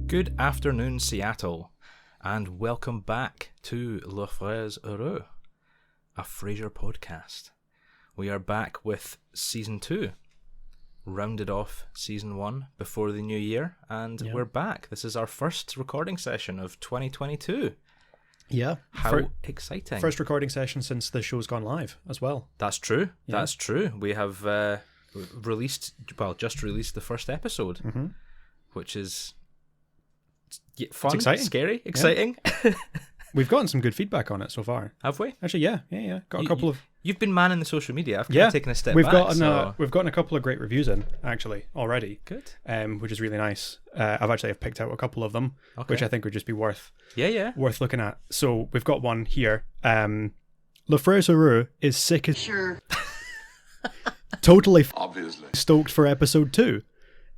Good afternoon, Seattle, and welcome back to Frères, Heureux, a Frasier podcast. We are back with Season 2, rounded off Season 1 before the new year, and we're back. This is our first recording session of 2022. Yeah. How exciting. First recording session since the show's gone live as well. That's true. Yeah. That's true. We have just released the first episode, which is fun, exciting. Scary, exciting. Yeah. We've gotten some good feedback on it so far. Have we? Actually, yeah. Got a couple of... You've been manning the social media. I've kind of taken a step we've back. We've gotten a couple of great reviews in, actually, already. Good. Which is really nice. I've picked out a couple of them, which I think would just be worth looking at. So we've got one here. Frères, Heureux is sick as... Sure. Totally Obviously. Stoked for episode 2.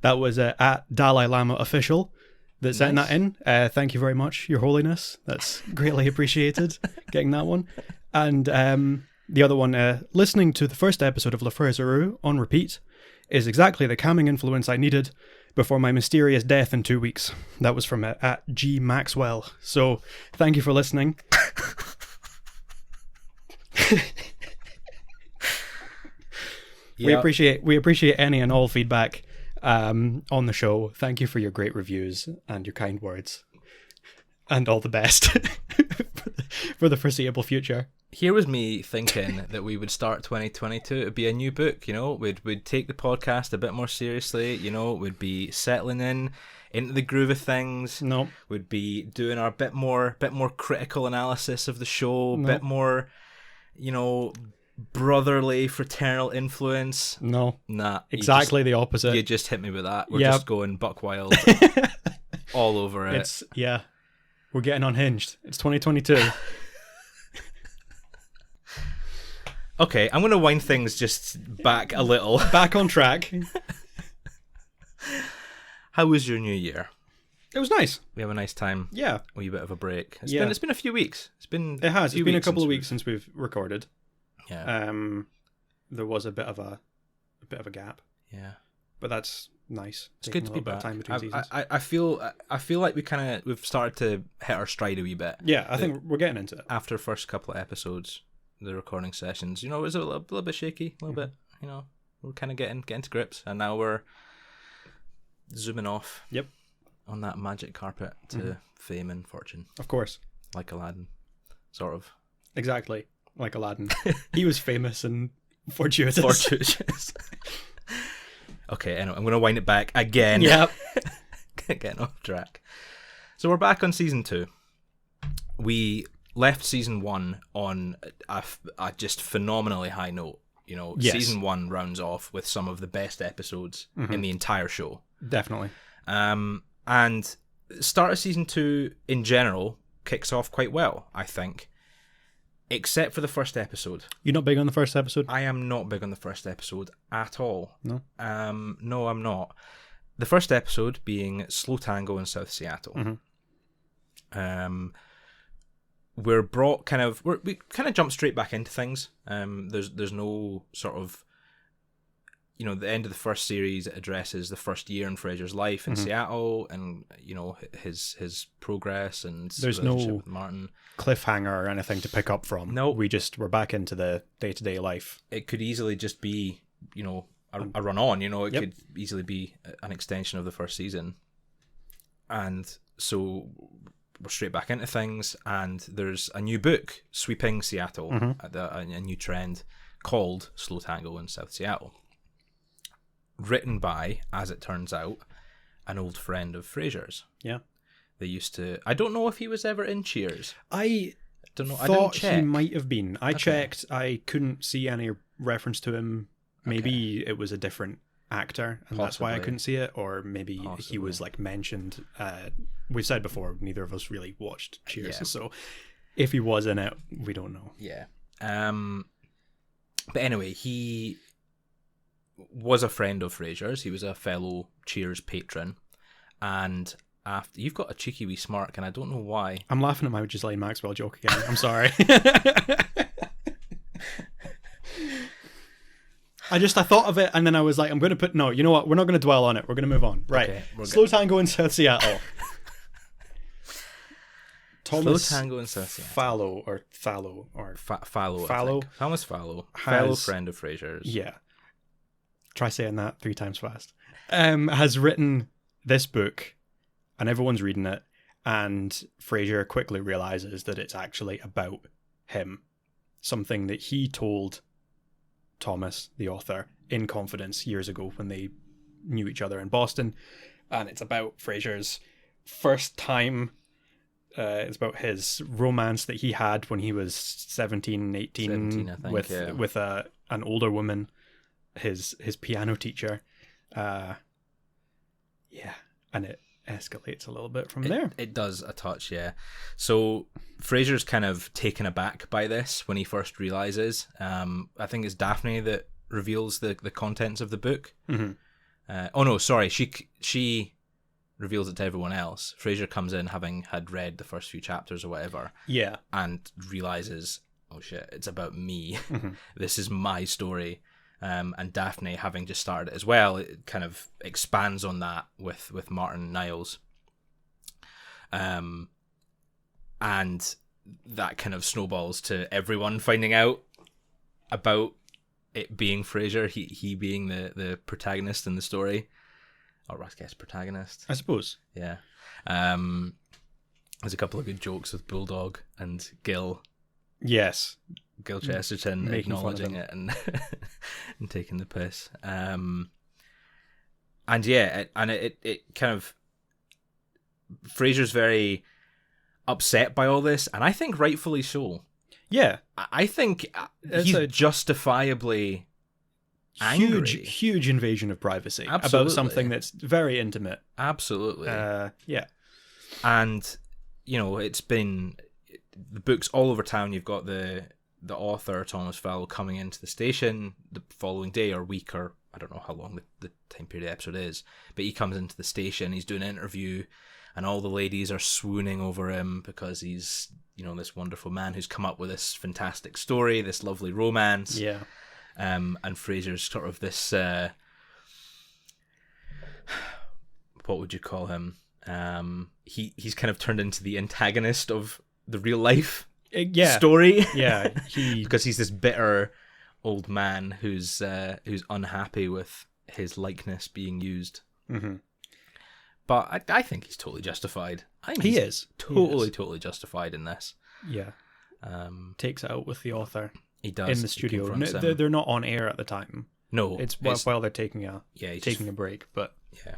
That was at Dalai Lama Official that sent that in. Thank you very much, Your Holiness. That's greatly appreciated, getting that one. And the other one, listening to the first episode of Frères, Heureux on repeat is exactly the calming influence I needed before my mysterious death in 2 weeks. That was from at G Maxwell. So thank you for listening. We appreciate any and all feedback on the show. Thank you for your great reviews and your kind words, and all the best for the foreseeable future. Here was me thinking that we would start 2022. It would be a new book, you know. We'd take the podcast a bit more seriously, you know. We'd be settling into the groove of things. No, we'd be doing our bit more critical analysis of the show, bit more, you know, brotherly fraternal influence. Nah, exactly the opposite. You just hit me with that. We're just going buck wild all over it. We're getting unhinged. It's 2022. Okay, I'm going to wind things just back a little. Back on track. How was your new year? It was nice. We have a nice time. Yeah. A wee bit of a break. It's been a few weeks. It's been a couple of weeks since we've recorded. Yeah. There was a bit of a gap. Yeah. But that's nice. It's good to be back. Time between seasons. I feel like we've started to hit our stride a wee bit. Yeah, I think we're getting into it. After the first couple of episodes, the recording sessions, you know, it was a little bit shaky, a little bit, you know, we're kind of getting to grips, and now we're zooming off. Yep. On that magic carpet to fame and fortune. Of course. Like Aladdin, sort of. Exactly. Like Aladdin. He was famous and fortuitous. Okay, anyway, I'm going to wind it back again. Yep. Getting off track. So we're back on Season 2. We left Season 1 on a just phenomenally high note. You know, yes. Season 1 rounds off with some of the best episodes in the entire show. Definitely. And start of Season 2 in general kicks off quite well, I think. Except for the first episode. You're not big on the first episode? I am not big on the first episode at all. No? No, I'm not. The first episode being Slow Tango in South Seattle. We're brought we kind of jump straight back into things. There's no sort of, you know, the end of the first series addresses the first year in Frasier's life in Seattle, and you know his progress and there's relationship no with Martin cliffhanger or anything to pick up from. No, we're back into the day-to-day life. It could easily just be, you know, a run on. You know, it could easily be an extension of the first season, and so we're straight back into things. And there's a new book sweeping Seattle, a new trend called Slow Tango in South Seattle. Written by, as it turns out, an old friend of Frasier's. Yeah. They used to... I don't know if he was ever in Cheers. I don't know. Thought he might have been. I checked. I couldn't see any reference to him. Maybe it was a different actor, and that's why I couldn't see it. Or maybe he was like mentioned. We've said before, neither of us really watched Cheers. So if he was in it, we don't know. Yeah. But anyway, he was a friend of Frasier's. He was a fellow Cheers patron, and after you've got a cheeky wee smirk, and I don't know why. I'm laughing at my Ghislaine Maxwell joke again. I'm sorry. I thought of it, and then I was like, I'm going to put, no, you know what? We're not going to dwell on it. We're going to move on. Right. Okay, Slow Tango in South Seattle. Thomas Slow Tango and Cecilia. Fallow. Fallow. Fallow. Thomas Fallow. Fellow friend of Frasier's. Yeah. Try saying that 3 times fast. Has written this book, and everyone's reading it, and Frasier quickly realizes that it's actually about him. Something that he told Thomas, the author, in confidence years ago when they knew each other in Boston. And it's about Frasier's first time. It's about his romance that he had when he was 17, 18, I think, with an older woman, his piano teacher. And it escalates a little bit from there. It does a touch, yeah. So Frasier's kind of taken aback by this when he first realizes. I think it's Daphne that reveals the contents of the book. Mm-hmm. Oh no, sorry. She reveals it to everyone else. Frasier comes in having had read the first few chapters or whatever. Yeah. And realizes, oh shit, it's about me. Mm-hmm. This is my story. And Daphne, having just started it as well, it kind of expands on that with Martin Niles. And that kind of snowballs to everyone finding out about it being Frasier, he being the protagonist in the story. Or I guess protagonist. I suppose. Yeah. There's a couple of good jokes with Bulldog and Gil. Yes. Gil Chesterton Making acknowledging it and and taking the piss. And yeah, it kind of... Frasier's very upset by all this, and I think rightfully so. Yeah. I think he's justifiably angry. Huge invasion of privacy. Absolutely. About something that's very intimate. Absolutely. Yeah. And, you know, it's been... The book's all over town. You've got the author, Thomas Fallow, coming into the station the following day or week, or I don't know how long the time period of the episode is, but he comes into the station, he's doing an interview, and all the ladies are swooning over him because he's, you know, this wonderful man who's come up with this fantastic story, this lovely romance. Yeah. And Frasier's sort of this, what would you call him? He's kind of turned into the antagonist of the real life story. Yeah. Because he's this bitter old man who's unhappy with his likeness being used. Mm-hmm. But I think he's totally justified. He is totally justified in this. Yeah. Takes it out with the author. He does in the studio. They're not on air at the time. No, it's while they're taking a break. But yeah,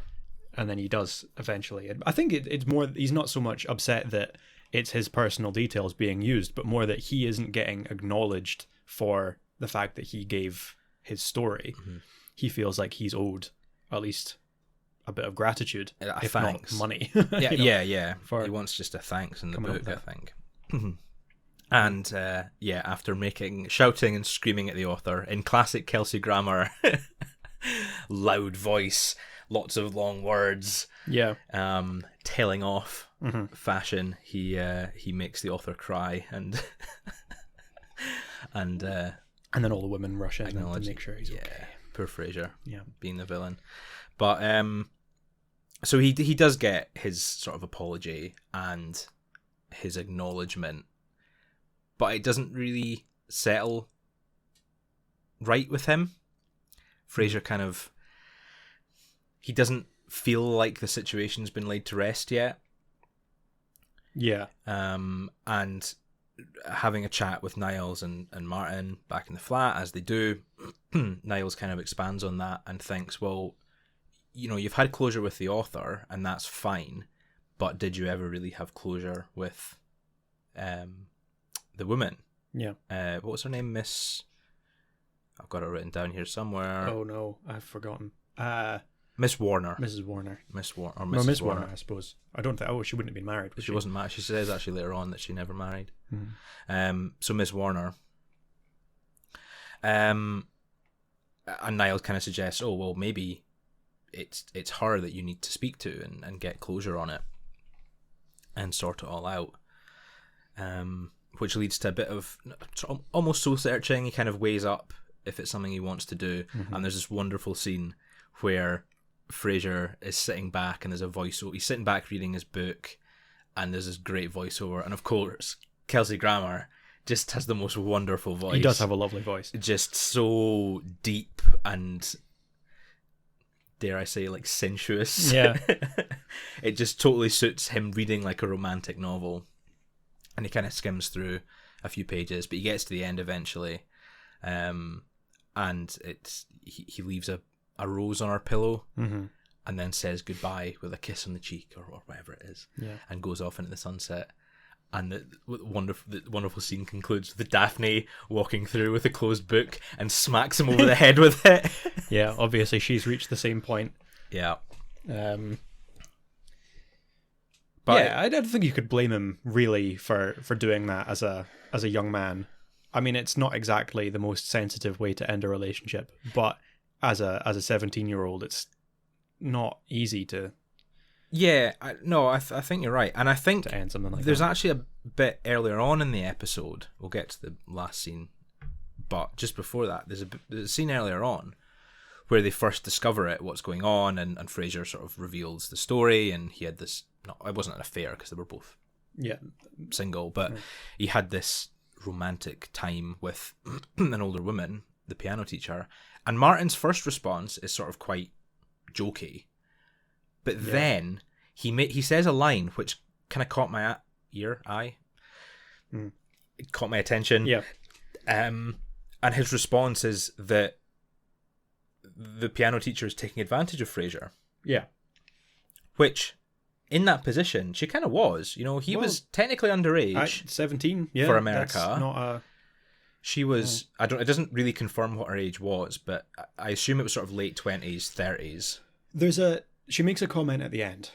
and then he does eventually. I think it's more. He's not so much upset that it's his personal details being used, but more that he isn't getting acknowledged for the fact that he gave his story. Mm-hmm. He feels like he's owed at least a bit of gratitude, if thanks. Not money. Yeah. He wants just a thanks in the book, I think. And after shouting and screaming at the author in classic Kelsey Grammer, loud voice, lots of long words, tailing off fashion, he makes the author cry and and then all the women rush in to make sure he's okay. Poor Frasier, being the villain. But so he does get his sort of apology and his acknowledgement, but it doesn't really settle right with him. Frasier he doesn't feel like the situation's been laid to rest yet. Yeah. And having a chat with Niles and Martin back in the flat, as they do, Niles kind of expands on that and thinks, well, you know, you've had closure with the author, and that's fine, but did you ever really have closure with the woman? Yeah. What was her name? I've got it written down here somewhere. Oh no, I've forgotten. Miss Warner. Mrs. Warner. Miss Warner. Miss Warner, I suppose. I don't think... Oh, she wouldn't have been married. She wasn't married. She says actually later on that she never married. Mm-hmm. So Miss Warner. And Niles kind of suggests, oh, well, maybe it's her that you need to speak to and get closure on it and sort it all out. Which leads to a bit of almost soul searching. He kind of weighs up if it's something he wants to do. Mm-hmm. And there's this wonderful scene where Frasier is sitting back and there's a voiceover. He's sitting back reading his book, and there's this great voiceover, and of course Kelsey Grammer just has the most wonderful voice. He does have a lovely voice. Just so deep and, dare I say, like, sensuous. Yeah. It just totally suits him reading like a romantic novel. And he kind of skims through a few pages, but he gets to the end eventually. And he leaves a rose on her pillow, mm-hmm. and then says goodbye with a kiss on the cheek or whatever it is, and goes off into the sunset. And the wonderful scene concludes with Daphne walking through with a closed book and smacks him over the head with it. Yeah, obviously she's reached the same point. Yeah. But Yeah, I don't think you could blame him really for doing that as a young man. I mean, it's not exactly the most sensitive way to end a relationship, but as a 17-year-old, it's not easy to. Yeah, I think you're right, and I think to end something like there's that. actually a bit earlier on in the episode. We'll get to the last scene, but just before that, there's a scene earlier on where they first discover what's going on, and Frasier sort of reveals the story, and he had this. No, it wasn't an affair because they were both single, but he had this romantic time with an older woman, the piano teacher, and Martin's first response is sort of quite jokey, but then he says a line which kind of caught my eye. It caught my attention. Yeah. And his response is that the piano teacher is taking advantage of Frasier. Yeah. Which, in that position, she kind of was. He was technically underage. 17, for America. That's not a. She was. It doesn't really confirm what her age was, but I assume it was sort of late 20s, 30s. She makes a comment at the end.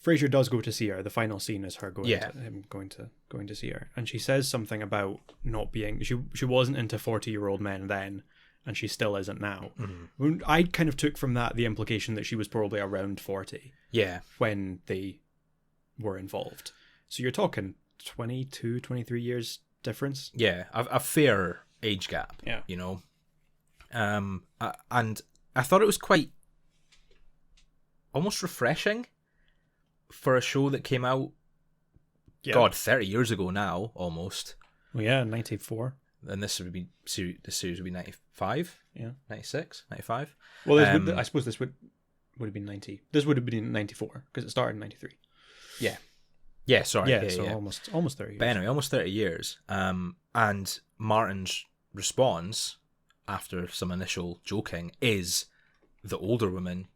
Frasier does go to see her. The final scene is her going to see her, and she says something about not being. She wasn't into 40-year-old men then, and she still isn't now. Mm-hmm. I kind of took from that the implication that she was probably around 40. Yeah. When they were involved. So you're talking 22, 23 years difference. Yeah, a fair age gap. Yeah. And I thought it was quite almost refreshing for a show that came out 30 years ago now, almost. Well, yeah, 94. And this series would be 95? Yeah. 96? 95? Well, I suppose this would have been 90. This would have been 94 because it started in 93. Yeah. Yeah, sorry. Yeah, so almost 30 years. But anyway, almost 30 years. And Martin's response, after some initial joking, is the older woman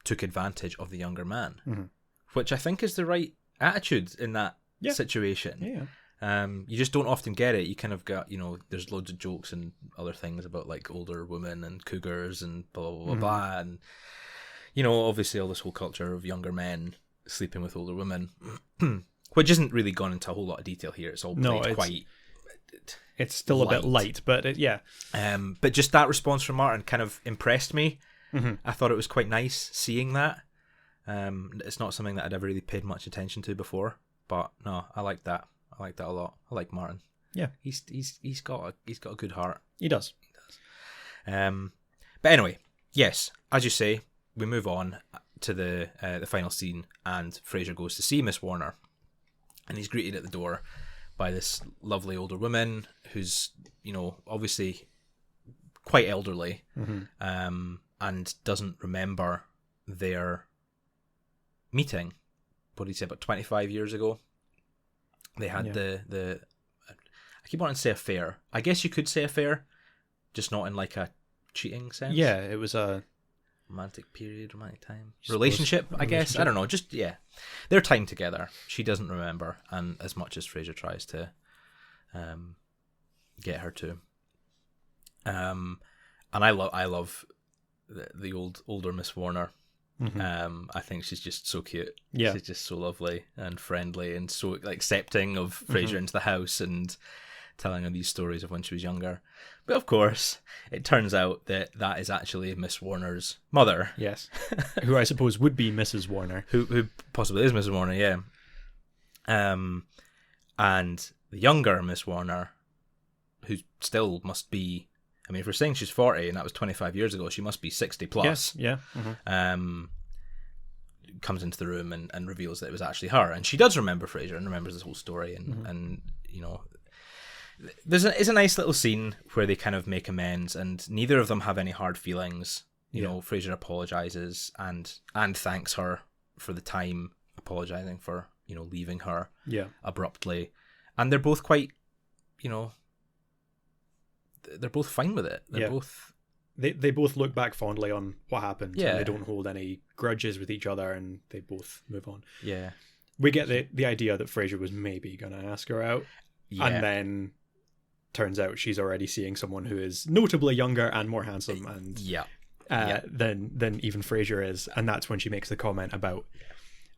took advantage of the younger man, which I think is the right attitude in that situation. Yeah. You just don't often get it. You kind of got, there's loads of jokes and other things about like older women and cougars and blah, blah, blah, blah. And, obviously all this whole culture of younger men sleeping with older women, which isn't really gone into a whole lot of detail here. It's all quite... It's still light. A bit light, but but just that response from Martin kind of impressed me. Mm-hmm. I thought it was quite nice seeing that. It's not something that I'd ever really paid much attention to before, but no, I like that. I like that a lot. I like Martin. Yeah, he's got a good heart. He does. But anyway, yes, as you say, we move on to the final scene, and Frasier goes to see Miss Warner, and he's greeted at the door by this lovely older woman who's obviously quite elderly, and doesn't remember their meeting. What did he say, about 25 years ago? They had the I keep wanting to say affair. I guess you could say affair, just not in like a cheating sense. Yeah, it was a romantic time. Relationship, I guess. I don't know. Just, their time together. She doesn't remember, and as much as Frasier tries to get her to. And I love the older Miss Warner. I think she's just so cute. Yeah. She's just so lovely and friendly and so accepting of Frasier into the house and telling her these stories of when she was younger. But of course, it turns out that is actually Miss Warner's mother. Yes. Who I suppose would be Mrs. Warner. Who possibly is Mrs. Warner, yeah. And the younger Miss Warner, who still must be, I mean, if we're saying she's 40 and that was 25 years ago, she must be 60 plus. Yes, yeah. comes into the room and reveals that it was actually her, and she does remember Frasier and remembers this whole story, and you know, it's a nice little scene where they kind of make amends, and neither of them have any hard feelings. You know, Frasier apologizes and thanks her for the time, apologizing for, you know, leaving her abruptly, and they're both quite, you know, they're both fine with it. They're both. They both look back fondly on what happened. Yeah. And they don't hold any grudges with each other, and they both move on. Yeah. We get the idea that Frasier was maybe going to ask her out. Yeah. And then turns out she's already seeing someone who is notably younger and more handsome and than even Frasier is. And that's when she makes the comment about,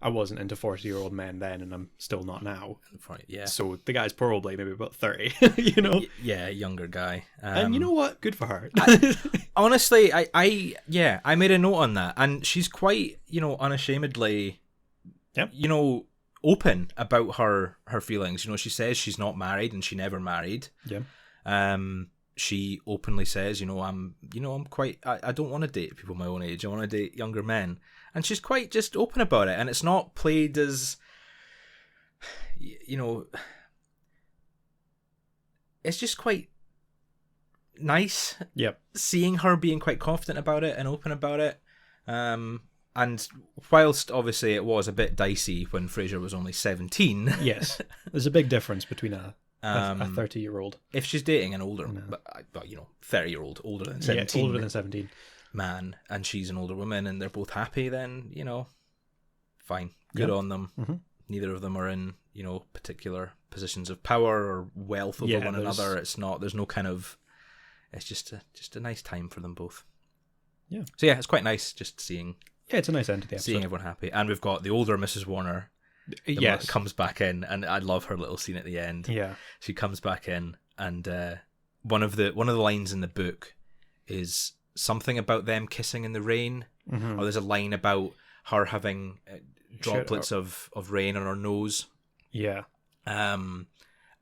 I wasn't into 40-year-old men then, and I'm still not now. Yeah. So the guy's probably maybe about 30, you know? Yeah, younger guy. And you know what? Good for her. Honestly, I made a note on that. And she's quite, you know, unashamedly, you know, open about her feelings. You know, she says she's not married and she never married. Yeah. She openly says, you know, I'm quite, I don't want to date people my own age. I want to date younger men. And she's quite just open about it. And it's not played as, you know, it's just quite nice. Yep. Seeing her being quite confident about it and open about it. And whilst obviously it was a bit dicey when Frasier was only 17. Yes. There's a big difference between a 30-year-old. If she's dating an older, but you know, 30-year-old, older than 17. Yeah, older than 17. Man, and she's an older woman, and they're both happy, then, you know, fine. Good on them. Mm-hmm. Neither of them are in, you know, particular positions of power or wealth over one another. It's not, there's no kind of, it's just a nice time for them both. Yeah. So yeah, it's quite nice just seeing. Yeah, it's a nice end to the episode. Seeing everyone happy. And we've got the older Mrs. Warner. Yes. Comes back in, and I love her little scene at the end. Yeah. She comes back in, and one of the lines in the book is something about them kissing in the rain, or there's a line about her having droplets of rain on her nose. Yeah. And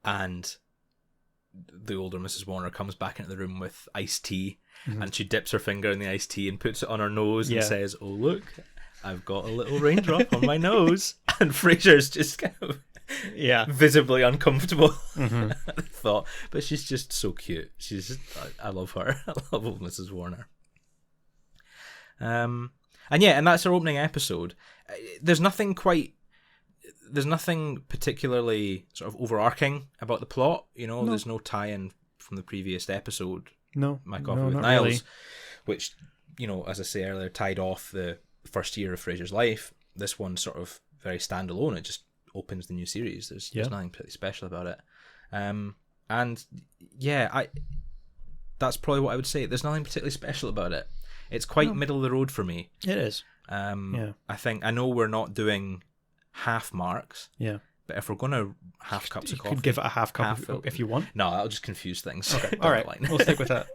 the older Mrs. Warner comes back into the room with iced tea, and she dips her finger in the iced tea and puts it on her nose and says, "Oh, look, I've got a little raindrop on my nose." And Frasier's just kind of visibly uncomfortable. I thought, but she's just so cute. She's just, I love her. I love old Mrs. Warner. And that's our opening episode. There's nothing particularly sort of overarching about the plot. You know, there's no tie-in from the previous episode. No, My Coffee with Niles, really. Which, you know, as I say earlier, tied off the first year of Frasier's life. This one's sort of very standalone. It just opens the new series. There's nothing particularly special about it. That's probably what I would say. There's nothing particularly special about it. It's quite middle of the road for me. It is. I know we're not doing half marks. Yeah. But if we're going to half cups of coffee, you could give it a half cup if you want. No, I'll just confuse things. Okay. All right. We'll stick with that.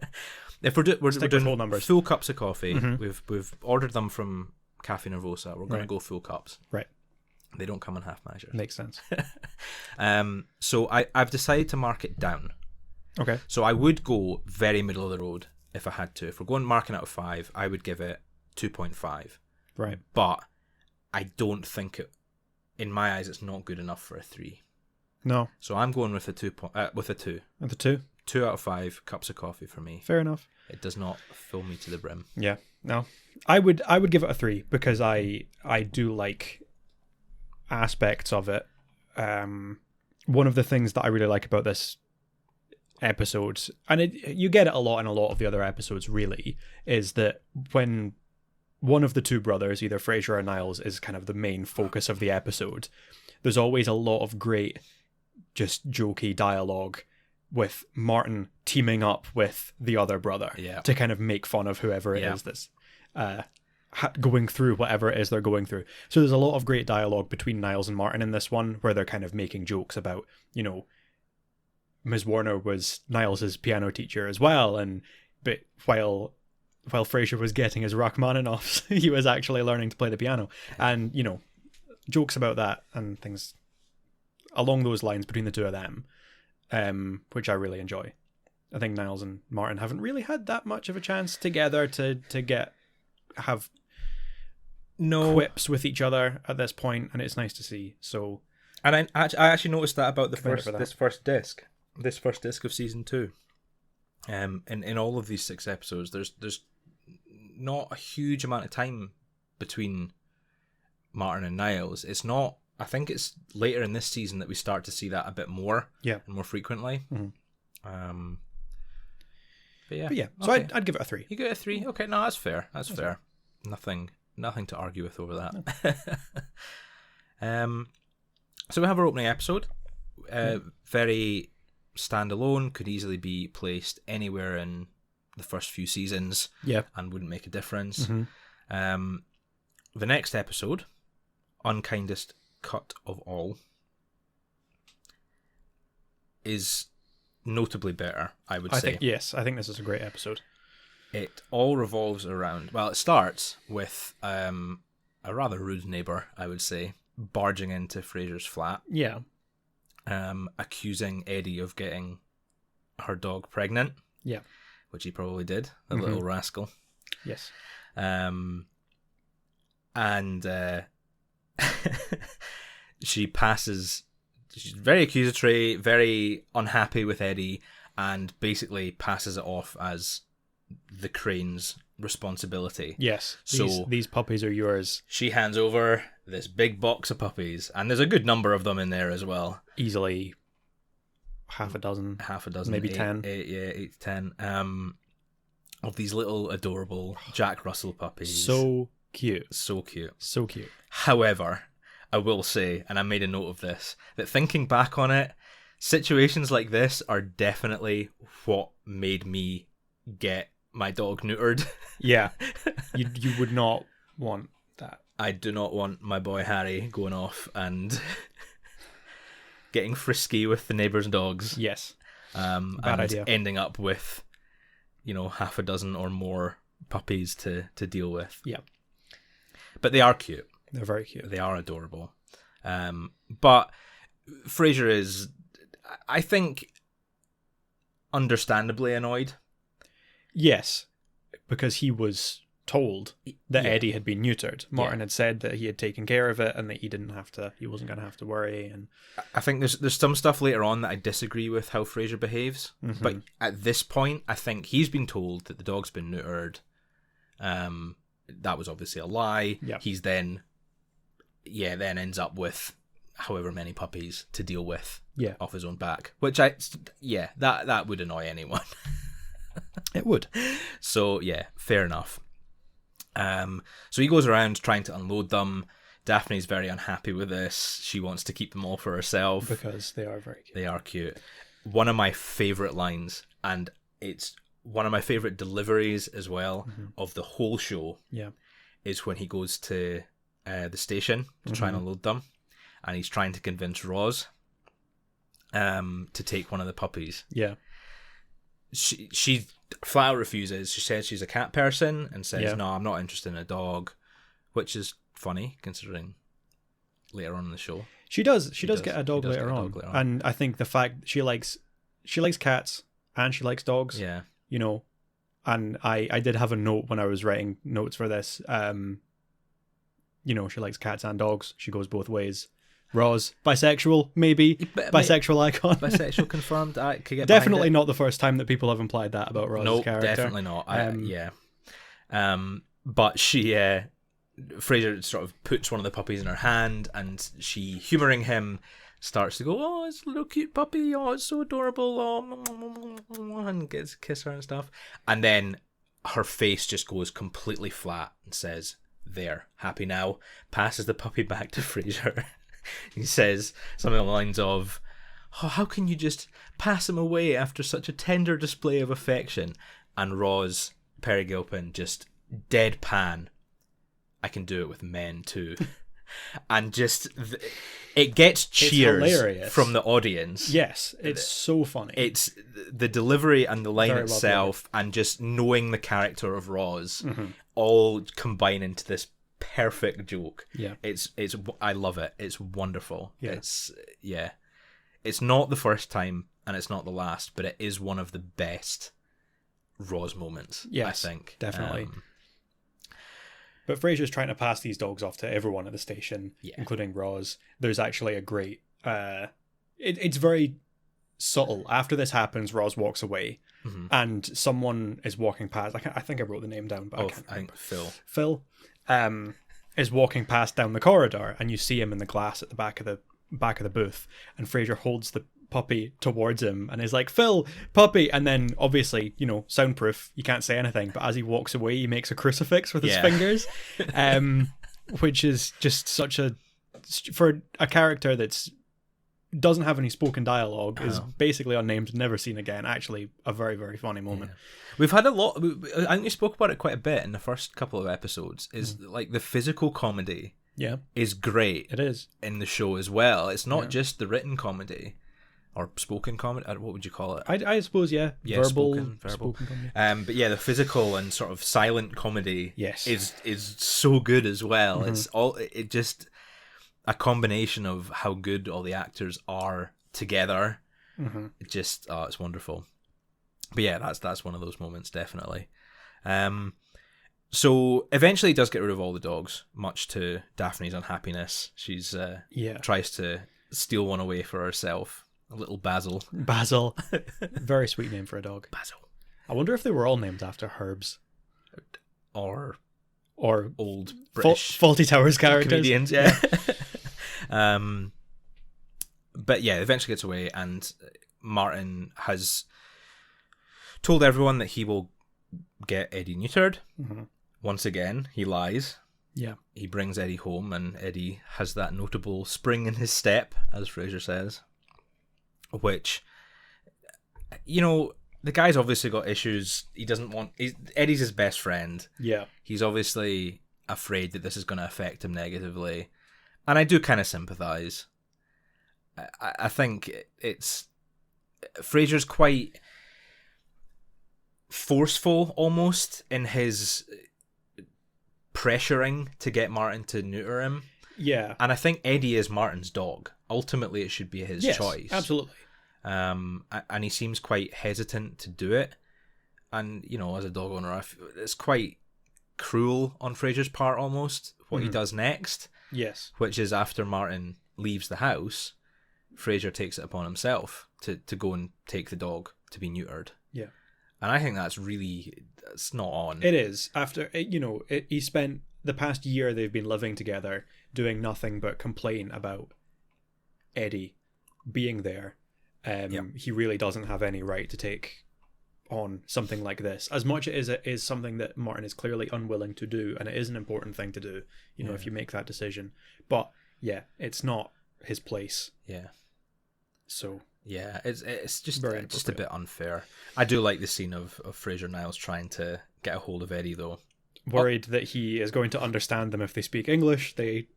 If we're doing full numbers, full cups of coffee, we've ordered them from Cafe Nervosa. We're going to go full cups. Right. They don't come in half measures. Makes sense. So I've decided to mark it down. Okay. So I would go very middle of the road if I had to. If we're going marking out of 5, I would give it 2.5. Right. But I don't think it, in my eyes, it's not good enough for a 3. No. So I'm going with a 2. With a 2. With a 2. 2 out of 5 cups of coffee for me. Fair enough. It does not fill me to the brim. Yeah. No. I would give it a 3 because I do like aspects of it. One of the things that I really like about this episode, and you get it a lot in a lot of the other episodes really, is that when one of the two brothers, either Frasier or Niles, is kind of the main focus of the episode, there's always a lot of great just jokey dialogue with Martin teaming up with the other brother to kind of make fun of whoever it is that's going through whatever it is they're going through. So there's a lot of great dialogue between Niles and Martin in this one, where they're kind of making jokes about, you know, Ms. Warner was Niles's piano teacher as well, but while Frasier was getting his Rachmaninoffs, he was actually learning to play the piano, and, you know, jokes about that and things along those lines between the two of them, which I really enjoy. I think Niles and Martin haven't really had that much of a chance together to have quips with each other at this point, and it's nice to see. So, and I actually noticed that about this first disc of season 2. In all of these 6 episodes, there's not a huge amount of time between Martin and Niles. It's not. I think it's later in this season that we start to see that a bit more, and more frequently. Mm-hmm. But yeah, so okay. I'd give it a 3. You give it a 3? Okay, no, that's fair. That's fair. Nothing to argue with over that. No. So we have our opening episode. Very standalone, could easily be placed anywhere in the first few seasons, and wouldn't make a difference. Mm-hmm. The next episode, Unkindest Cut of All, is notably better, I would say. I think this is a great episode. It all revolves around, well, it starts with a rather rude neighbour, I would say, barging into Frasier's flat. Yeah. Accusing Eddie of getting her dog pregnant. Yeah. Which he probably did, the little rascal. Yes. And she's very accusatory, very unhappy with Eddie, and basically passes it off as the crane's responsibility. Yes. So these puppies are yours. She hands over this big box of puppies, and there's a good number of them in there as well. Easily half a dozen, maybe 10. 8 to 10. Of these little adorable Jack Russell puppies. So cute. However, I will say, and I made a note of this, that thinking back on it, situations like this are definitely what made me get my dog neutered. Yeah. You would not want that. I do not want my boy Harry going off and getting frisky with the neighbours' dogs. Yes. Bad idea. Ending up with, half a dozen or more puppies to deal with. Yeah. But they are cute. They're very cute. They are adorable. But Frasier is, I think, understandably annoyed. Yes, because he was told that Eddie had been neutered. Martin had said that he had taken care of it and that he wasn't going to have to worry. And I think there's some stuff later on that I disagree with how Frasier behaves. Mm-hmm. But at this point, I think he's been told that the dog's been neutered. That was obviously a lie. Yeah. He's then ends up with however many puppies to deal with off his own back. Which that would annoy anyone. It would. So yeah, fair enough. So he goes around trying to unload them. Daphne's very unhappy with this. She wants to keep them all for herself. Because they are very cute. They are cute. One of my favourite lines, and it's one of my favourite deliveries as well, of the whole show, is when he goes to the station to try and unload them, and he's trying to convince Roz to take one of the puppies. Yeah. She flat out refuses. She says she's a cat person and says, no, I'm not interested in a dog, which is funny considering later on in the show. She does get a dog later on. And I think the fact she likes cats and she likes dogs. Yeah. And I did have a note when I was writing notes for this. She likes cats and dogs. She goes both ways. Roz, bisexual, maybe. Bisexual icon. Bisexual confirmed. I could get definitely not the first time that people have implied that about Roz's character. No, definitely not. But she, Frasier sort of puts one of the puppies in her hand, and she, humouring him, starts to go, oh, it's a little cute puppy, oh, it's so adorable, oh, and gets to kiss her and stuff. And then her face just goes completely flat and says, there, happy now, passes the puppy back to Frasier. He says something along the lines of, oh, how can you just pass him away after such a tender display of affection? And Roz, Perry Gilpin, just deadpan, I can do it with men too. And just, it gets cheers from the audience. Yes, it's so funny. It's the delivery and the line itself, and just knowing the character of Roz, all combine into this perfect joke. Yeah, it's I love it. It's wonderful. Yeah. It's not the first time and it's not the last, but it is one of the best Roz moments. Yes, I think definitely. But Frasier's trying to pass these dogs off to everyone at the station, Yeah. including Roz. There's actually a great... it's very subtle. After this happens, Roz walks away, and someone is walking past. I think I wrote the name down, but I can't remember. Phil is walking past down the corridor, and you see him in the glass at the back of the booth, and Frasier holds the puppy towards him and is like, "Phil, puppy," and then obviously, soundproof, you can't say anything, but as he walks away he makes a crucifix with his fingers, which is just such for a character that's doesn't have any spoken dialogue, is basically unnamed, never seen again. Actually, a very, very funny moment. We've had a lot. I think we spoke about it quite a bit in the first couple of episodes. Is like the physical comedy. Yeah, is great. It is in the show as well. It's not just the written comedy or spoken comedy. What would you call it? I suppose verbal. Spoken comedy. But yeah, the physical and sort of silent comedy. Yes. is so good as well. It's it just. A combination of how good all the actors are together, just it's wonderful. But yeah, that's one of those moments, definitely. So eventually, he does get rid of all the dogs, much to Daphne's unhappiness. She's tries to steal one away for herself. A little Basil. Basil, very sweet name for a dog. Basil. I wonder if they were all named after herbs, or old British Fawlty Towers characters. Comedians, yeah. But yeah, eventually gets away, and Martin has told everyone that he will get Eddie neutered. Once again, he lies. Yeah. He brings Eddie home, and Eddie has that notable spring in his step, as Frasier says, which, the guy's obviously got issues. He doesn't want... Eddie's his best friend. Yeah. He's obviously afraid that this is going to affect him negatively. And I do kind of sympathise. I think it's... Frasier's quite forceful, almost, in his pressuring to get Martin to neuter him. Yeah. And I think Eddie is Martin's dog. Ultimately, it should be his choice. Absolutely. And he seems quite hesitant to do it. And, as a dog owner, it's quite cruel on Frasier's part, almost, what he does next. Yes. Which is after Martin leaves the house, Frasier takes it upon himself to go and take the dog to be neutered. Yeah. And I think that's not on. It is. After, he spent the past year they've been living together doing nothing but complain about Eddie being there. He really doesn't have any right to take on something like this, as much as it is something that Martin is clearly unwilling to do, and it is an important thing to do, if you make that decision. But yeah, it's not his place. Yeah. So yeah, it's just a bit unfair. I do like the scene of Frasier and Niles trying to get a hold of Eddie, though. Worried that he is going to understand them if they speak English, they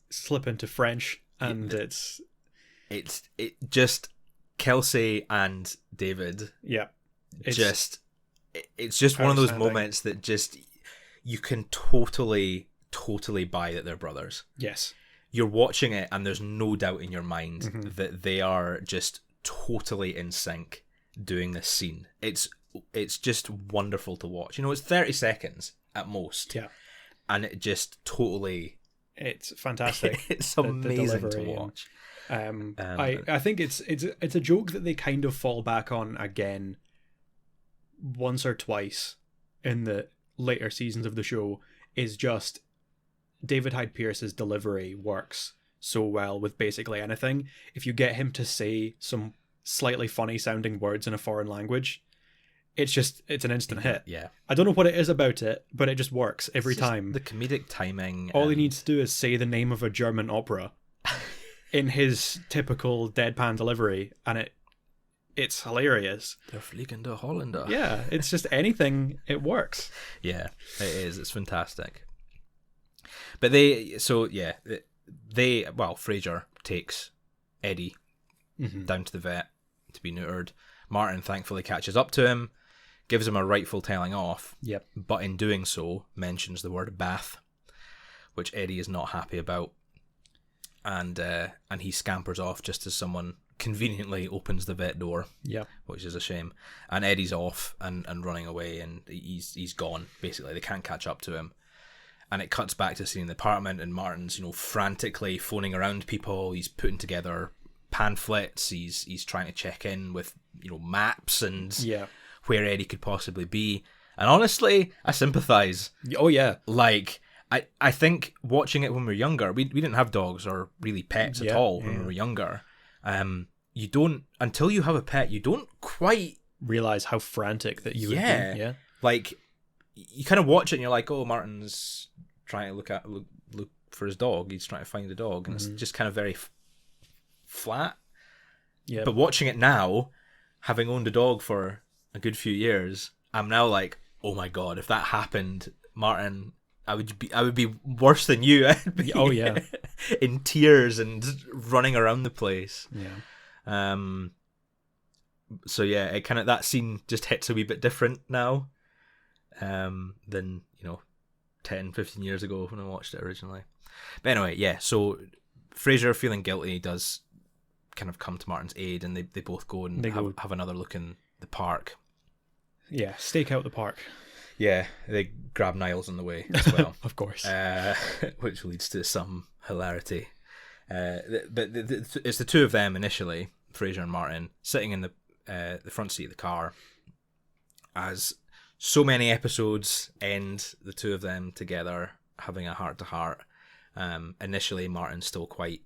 slip into French, and it's just Kelsey and David. Yeah. It's just one of those moments that just you can totally buy that they're brothers. Yes. You're watching it and there's no doubt in your mind that they are just totally in sync doing this scene. It's just wonderful to watch. It's 30 seconds at most. Yeah. And it just totally... It's fantastic. It's amazing to watch. I think it's a joke that they kind of fall back on again once or twice in the later seasons of the show, is just David Hyde Pierce's delivery works so well with basically anything. If you get him to say some slightly funny sounding words in a foreign language, it's an instant hit. Yeah. I don't know what it is about it, but it just works every time. The comedic timing. All he needs to do is say the name of a German opera in his typical deadpan delivery, and it's hilarious. Der fliegende Holländer. Yeah, it's just anything, it works. Yeah, it is. It's fantastic. But Frasier takes Eddie down to the vet to be neutered. Martin thankfully catches up to him, gives him a rightful telling off. Yep. But in doing so, mentions the word bath, which Eddie is not happy about. And he scampers off just as someone conveniently opens the vet door. Yeah. Which is a shame. And Eddie's off and running away, and he's gone, basically. They can't catch up to him. And it cuts back to seeing the apartment, and Martin's, frantically phoning around people. He's putting together pamphlets. He's trying to check in with, maps and where Eddie could possibly be. And honestly, I sympathise. Oh, yeah. Like, I think watching it when we were younger, we didn't have dogs or really pets at all when we were younger. You don't, until you have a pet, you don't quite realise how frantic that you would be. Yeah. Like, you kind of watch it and you're like, oh, Martin's trying to look for his dog. He's trying to find the dog. And it's just kind of very flat. Yeah. But watching it now, having owned a dog for a good few years, I'm now like, oh my God, if that happened, Martin, I would be worse than you. I'd be in tears and running around the place. Yeah. So yeah, it kind of, that scene just hits a wee bit different now than 10, 15 years ago when I watched it originally. But anyway, yeah. So Frasier, feeling guilty, does kind of come to Martin's aid, and they both go and have another look in the park. Yeah, stake out the park. Yeah, they grab Niles on the way as well. Of course. Which leads to some hilarity. But it's the two of them initially, Frasier and Martin, sitting in the front seat of the car, as so many episodes end the two of them together having a heart-to-heart. Initially, Martin's still quite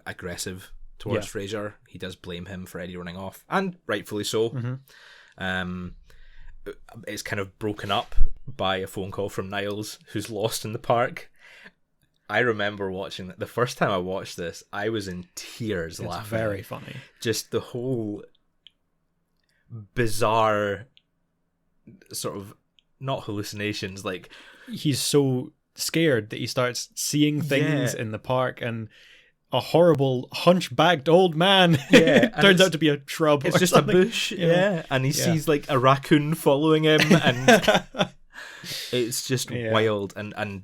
aggressive towards Frasier. He does blame him for Eddie running off, and rightfully so. It's kind of broken up by a phone call from Niles, who's lost in the park. I remember watching that. The first time I watched this, I was in tears laughing. It's very funny. Just the whole bizarre sort of, not hallucinations, like... He's so scared that he starts seeing things in the park, and a horrible hunchbacked old man turns out to be a shrub. It's just something. A bush, and he sees like a raccoon following him, and it's just wild. And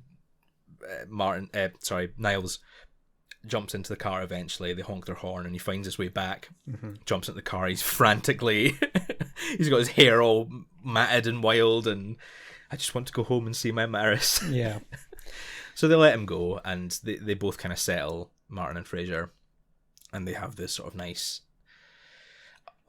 Niles jumps into the car eventually. They honk their horn, and he finds his way back. Jumps into the car. He's frantically, he's got his hair all matted and wild, and I just want to go home and see my Maris. Yeah. So they let him go, and they both kind of settle, Martin and Frasier, and they have this sort of nice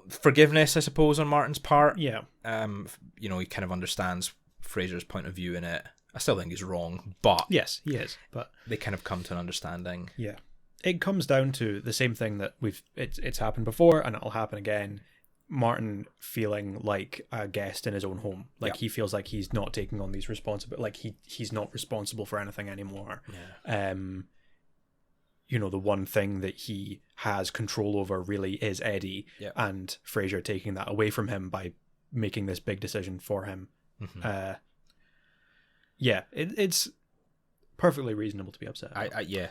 forgiveness, I suppose, on Martin's part. Yeah. He kind of understands Frasier's point of view in it. I still think he's wrong, but yes, he is. But they kind of come to an understanding. Yeah, it comes down to the same thing that it's happened before, and it'll happen again. Martin feeling like a guest in his own home, like he feels like he's not taking on these responsibilities, like he's not responsible for anything anymore. The one thing that he has control over really is Eddie, and Frasier taking that away from him by making this big decision for him. It's perfectly reasonable to be upset.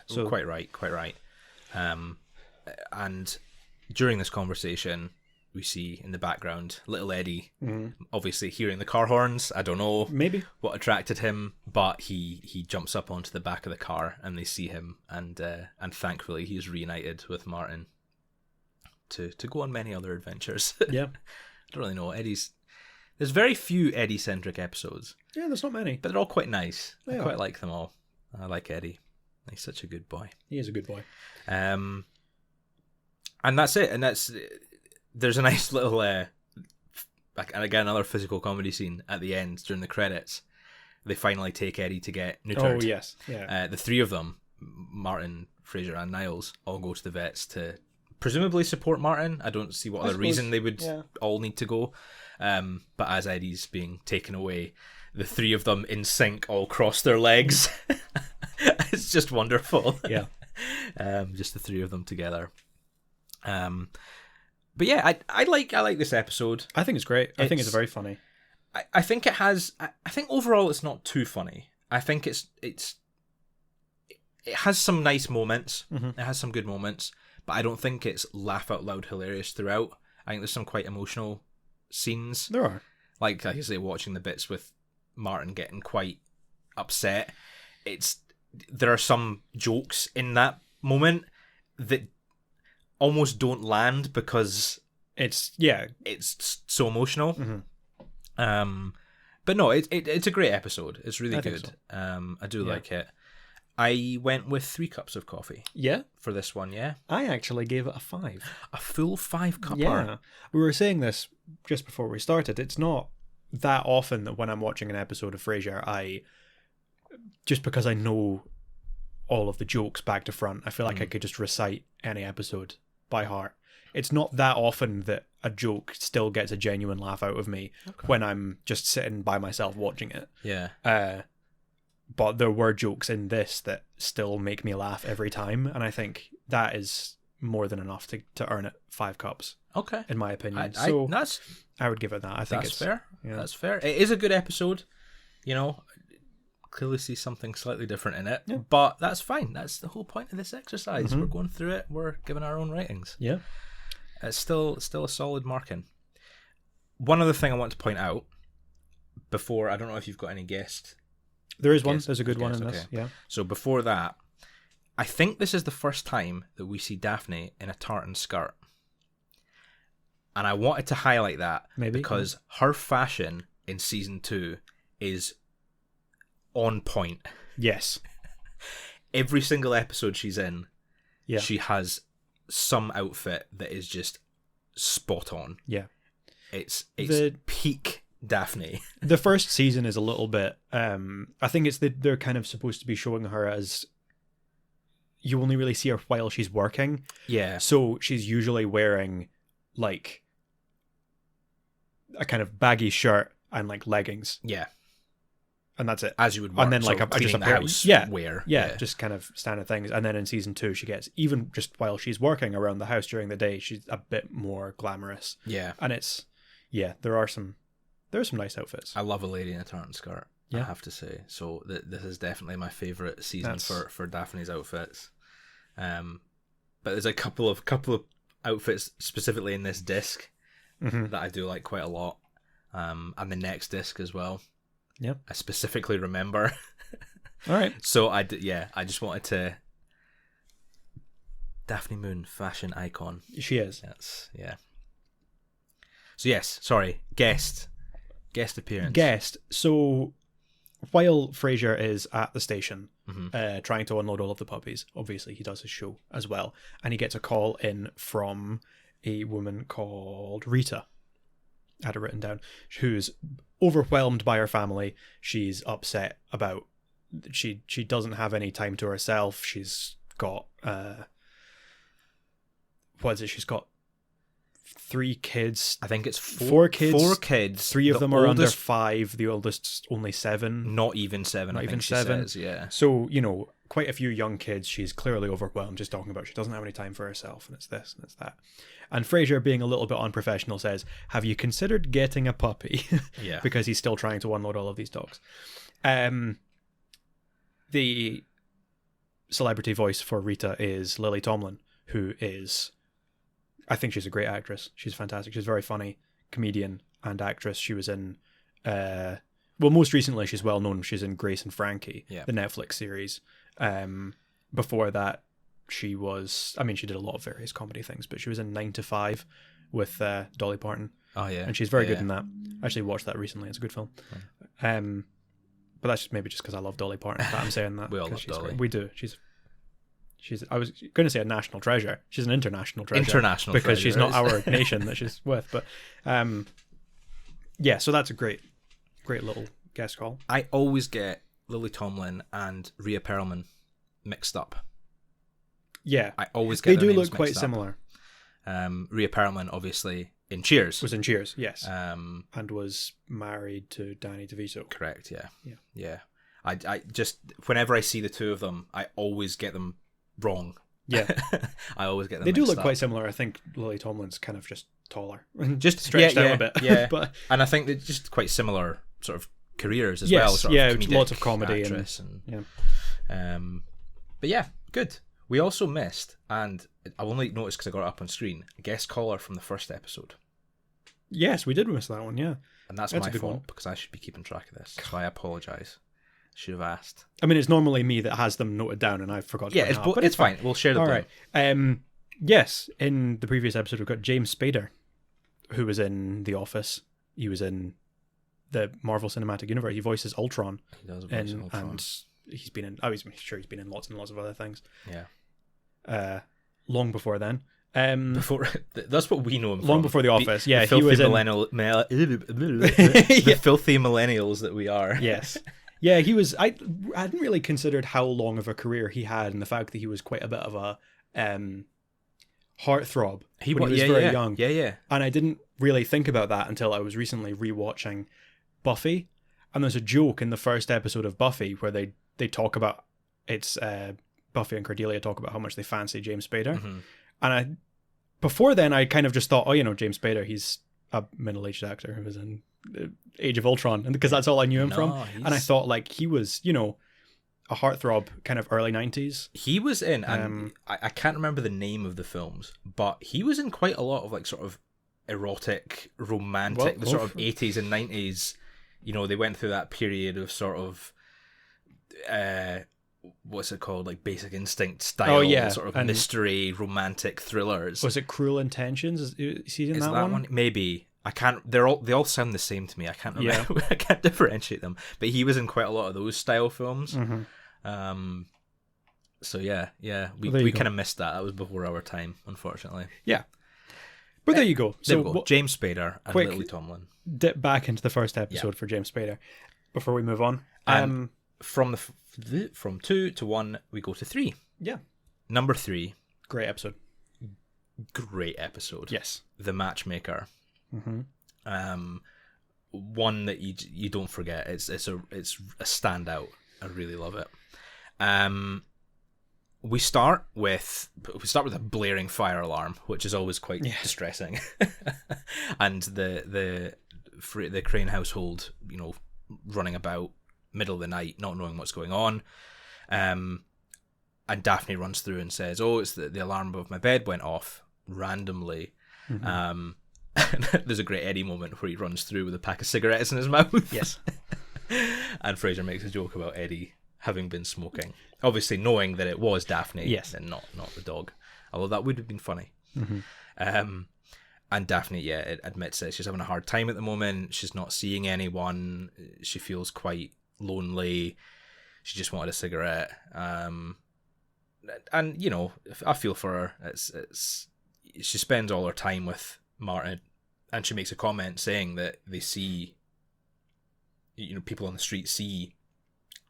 So quite right. And during this conversation, we see in the background little Eddie, obviously hearing the car horns. I don't know maybe what attracted him, but he jumps up onto the back of the car, and they see him, and thankfully he's reunited with Martin to go on many other adventures. Yeah, I don't really know. There's very few Eddie-centric episodes. Yeah, there's not many, but they're all quite nice. I quite like them all. I like Eddie. He's such a good boy. He is a good boy. And that's it. And there's a nice little, and again, another physical comedy scene at the end during the credits. They finally take Eddie to get neutered. Oh, yes. Yeah. The three of them, Martin, Frasier, and Niles, all go to the vets to presumably support Martin. I don't see what other reason they would all need to go. But as Eddie's being taken away, the three of them in sync all cross their legs. It's just wonderful. Yeah. Just the three of them together. But yeah, I like this episode. I think it's great. I think it's very funny. I think it has. I think overall it's not too funny. I think it has some nice moments. It has some good moments, but I don't think it's laugh out loud hilarious throughout. I think there's some quite emotional scenes. There are, like I say, watching the bits with Martin getting quite upset. There are some jokes in that moment that almost don't land because it's so emotional. But no, it's a great episode. It's really think good. I do like it. I went with 3 cups of coffee. Yeah? For this one, yeah. I actually gave it a 5. A full 5-cupper. Yeah. We were saying this just before we started. It's not that often that when I'm watching an episode of Frasier, just because I know all of the jokes back to front, I feel like I could just recite any episode by heart. It's not that often that a joke still gets a genuine laugh out of me when I'm just sitting by myself watching it. Yeah. But there were jokes in this that still make me laugh every time, and I think that is more than enough to earn it 5 cups. Okay. In my opinion. I would give it that. I think it's fair. Yeah. That's fair. It is a good episode. Clearly see something slightly different in it, but that's fine. That's the whole point of this exercise. We're going through it. We're giving our own ratings. Yeah. It's still a solid marking. One other thing I want to point out before, I don't know if you've got any guest. There is one. There's a good one in this. Yeah. So before that, I think this is the first time that we see Daphne in a tartan skirt. And I wanted to highlight that because her fashion in season 2 is on point. Yes. Every single episode she's in, she has some outfit that is just spot on. Yeah. It's peak Daphne. The first season is a little bit I think it's they're kind of supposed to be showing her as you only really see her while she's working. Yeah. So she's usually wearing like a kind of baggy shirt and like leggings. Yeah. And that's it. As you would work. And then like just a house wear. Yeah, just kind of standard things. And then in season 2 she gets, even just while she's working around the house during the day, she's a bit more glamorous. Yeah. And there are some nice outfits. I love a lady in a tartan skirt, I have to say. So this is definitely my favourite season for Daphne's outfits. But there's a couple of outfits specifically in this disc that I do like quite a lot. And the next disc as well. Yeah, I specifically remember. All right. So I just wanted to. Daphne Moon, fashion icon. She is. Yeah. So yes, sorry, guest appearance. So while Frasier is at the station, trying to unload all of the puppies, obviously he does his show as well, and he gets a call in from a woman called Rita. I had it written down, who's overwhelmed by her family. She's upset about she doesn't have any time to herself. She's got she's got 3 kids. I think it's 4 kids. 4 kids. 3 of them are under 5. The oldest's only 7. Not even 7. Not I even think 7. She says, yeah. So quite a few young kids. She's clearly overwhelmed. Just talking about she doesn't have any time for herself, and it's this and it's that. And Frasier, being a little bit unprofessional, says, "Have you considered getting a puppy?" Yeah. Because he's still trying to unload all of these dogs. The celebrity voice for Rita is Lily Tomlin, who is, I think she's a great actress. She's fantastic. She's very funny comedian and actress. She was in, most recently she's well known. She's in Grace and Frankie, the Netflix series. Before that, she did a lot of various comedy things, but she was in 9 to 5 with Dolly Parton. Oh yeah, and she's very good in that. I actually watched that recently. It's a good film. But that's maybe just because I love Dolly Parton that I'm saying that. We all love Dolly. We do. She's. I was going to say a national treasure. She's an international treasure. International because treasure, she's not our nation that she's with. But so that's a great little guest call. I always get Lily Tomlin and Rhea Perlman mixed up. Yeah, I always get. They do look quite similar. Rhea Perlman, obviously in Cheers, was in Cheers, yes, and was married to Danny DeVito. Correct. Yeah. I just, whenever I see the two of them, I always get them wrong. Yeah, I always get them. They do look up. quite similar. I think Lily Tomlin's kind of just taller, just stretched out a bit. Yeah, but and I think they're just quite similar sort of careers as well. Sort of lots of comedy but yeah, good. We also missed, and I only noticed because I got it up on screen, a guest caller from the first episode. Yes, we did miss that one. Yeah, and that's my fault because I should be keeping track of this. So I apologise. Should have asked. I mean, it's normally me that has them noted down, and I forgot. But it's fine. We'll share them. All right. Yes, in the previous episode, we've got James Spader, who was in The Office. He was in the Marvel Cinematic Universe. He voices Ultron. He does voice Ultron. And he's been in. I'm sure he's been in lots and lots of other things. Yeah. Long before then. Before that's what we know him long from. before The Office. The he filthy was in the filthy millennials that we are. Yes. Yeah, he was. I hadn't really considered how long of a career he had, and the fact that he was quite a bit of a heartthrob when he was very young. Yeah. And I didn't really think about that until I was recently rewatching Buffy, and there's a joke in the first episode of Buffy where they talk about Buffy and Cordelia talk about how much they fancy James Spader, and before then I kind of just thought, James Spader, he's a middle-aged actor who was in Age of Ultron, and because that's all I knew him from. And I thought like he was, a heartthrob kind of early 90s. He was in, and I can't remember the name of the films, but he was in quite a lot of like sort of erotic, romantic, the sort of 80s and 90s. They went through that period of sort of what's it called, like Basic Instinct style, sort of mystery, romantic thrillers. Was it Cruel Intentions? Is he in that one? Maybe. I can't. They all sound the same to me. I can't remember. Yeah. I can't differentiate them. But he was in quite a lot of those style films. So yeah, we kind of missed that. That was before our time, unfortunately. Yeah, but there you go. So James Spader and Lily Tomlin. Dip back into the first episode for James Spader before we move on. From 2 to 1, we go to 3. Yeah, number 3. Great episode. Yes, The Matchmaker. One that you don't forget. It's a standout. I really love it. We start with a blaring fire alarm, which is always quite distressing, and the Crane household, running about middle of the night, not knowing what's going on. And Daphne runs through and says, "Oh, it's the alarm above my bed went off randomly." There's a great Eddie moment where he runs through with a pack of cigarettes in his mouth. Yes. And Frasier makes a joke about Eddie having been smoking, obviously knowing that it was Daphne, and not the dog. Although that would have been funny. And Daphne, admits that she's having a hard time at the moment. She's not seeing anyone. She feels quite lonely. She just wanted a cigarette. And I feel for her. It's she spends all her time with Martin, and she makes a comment saying that they see, people on the street see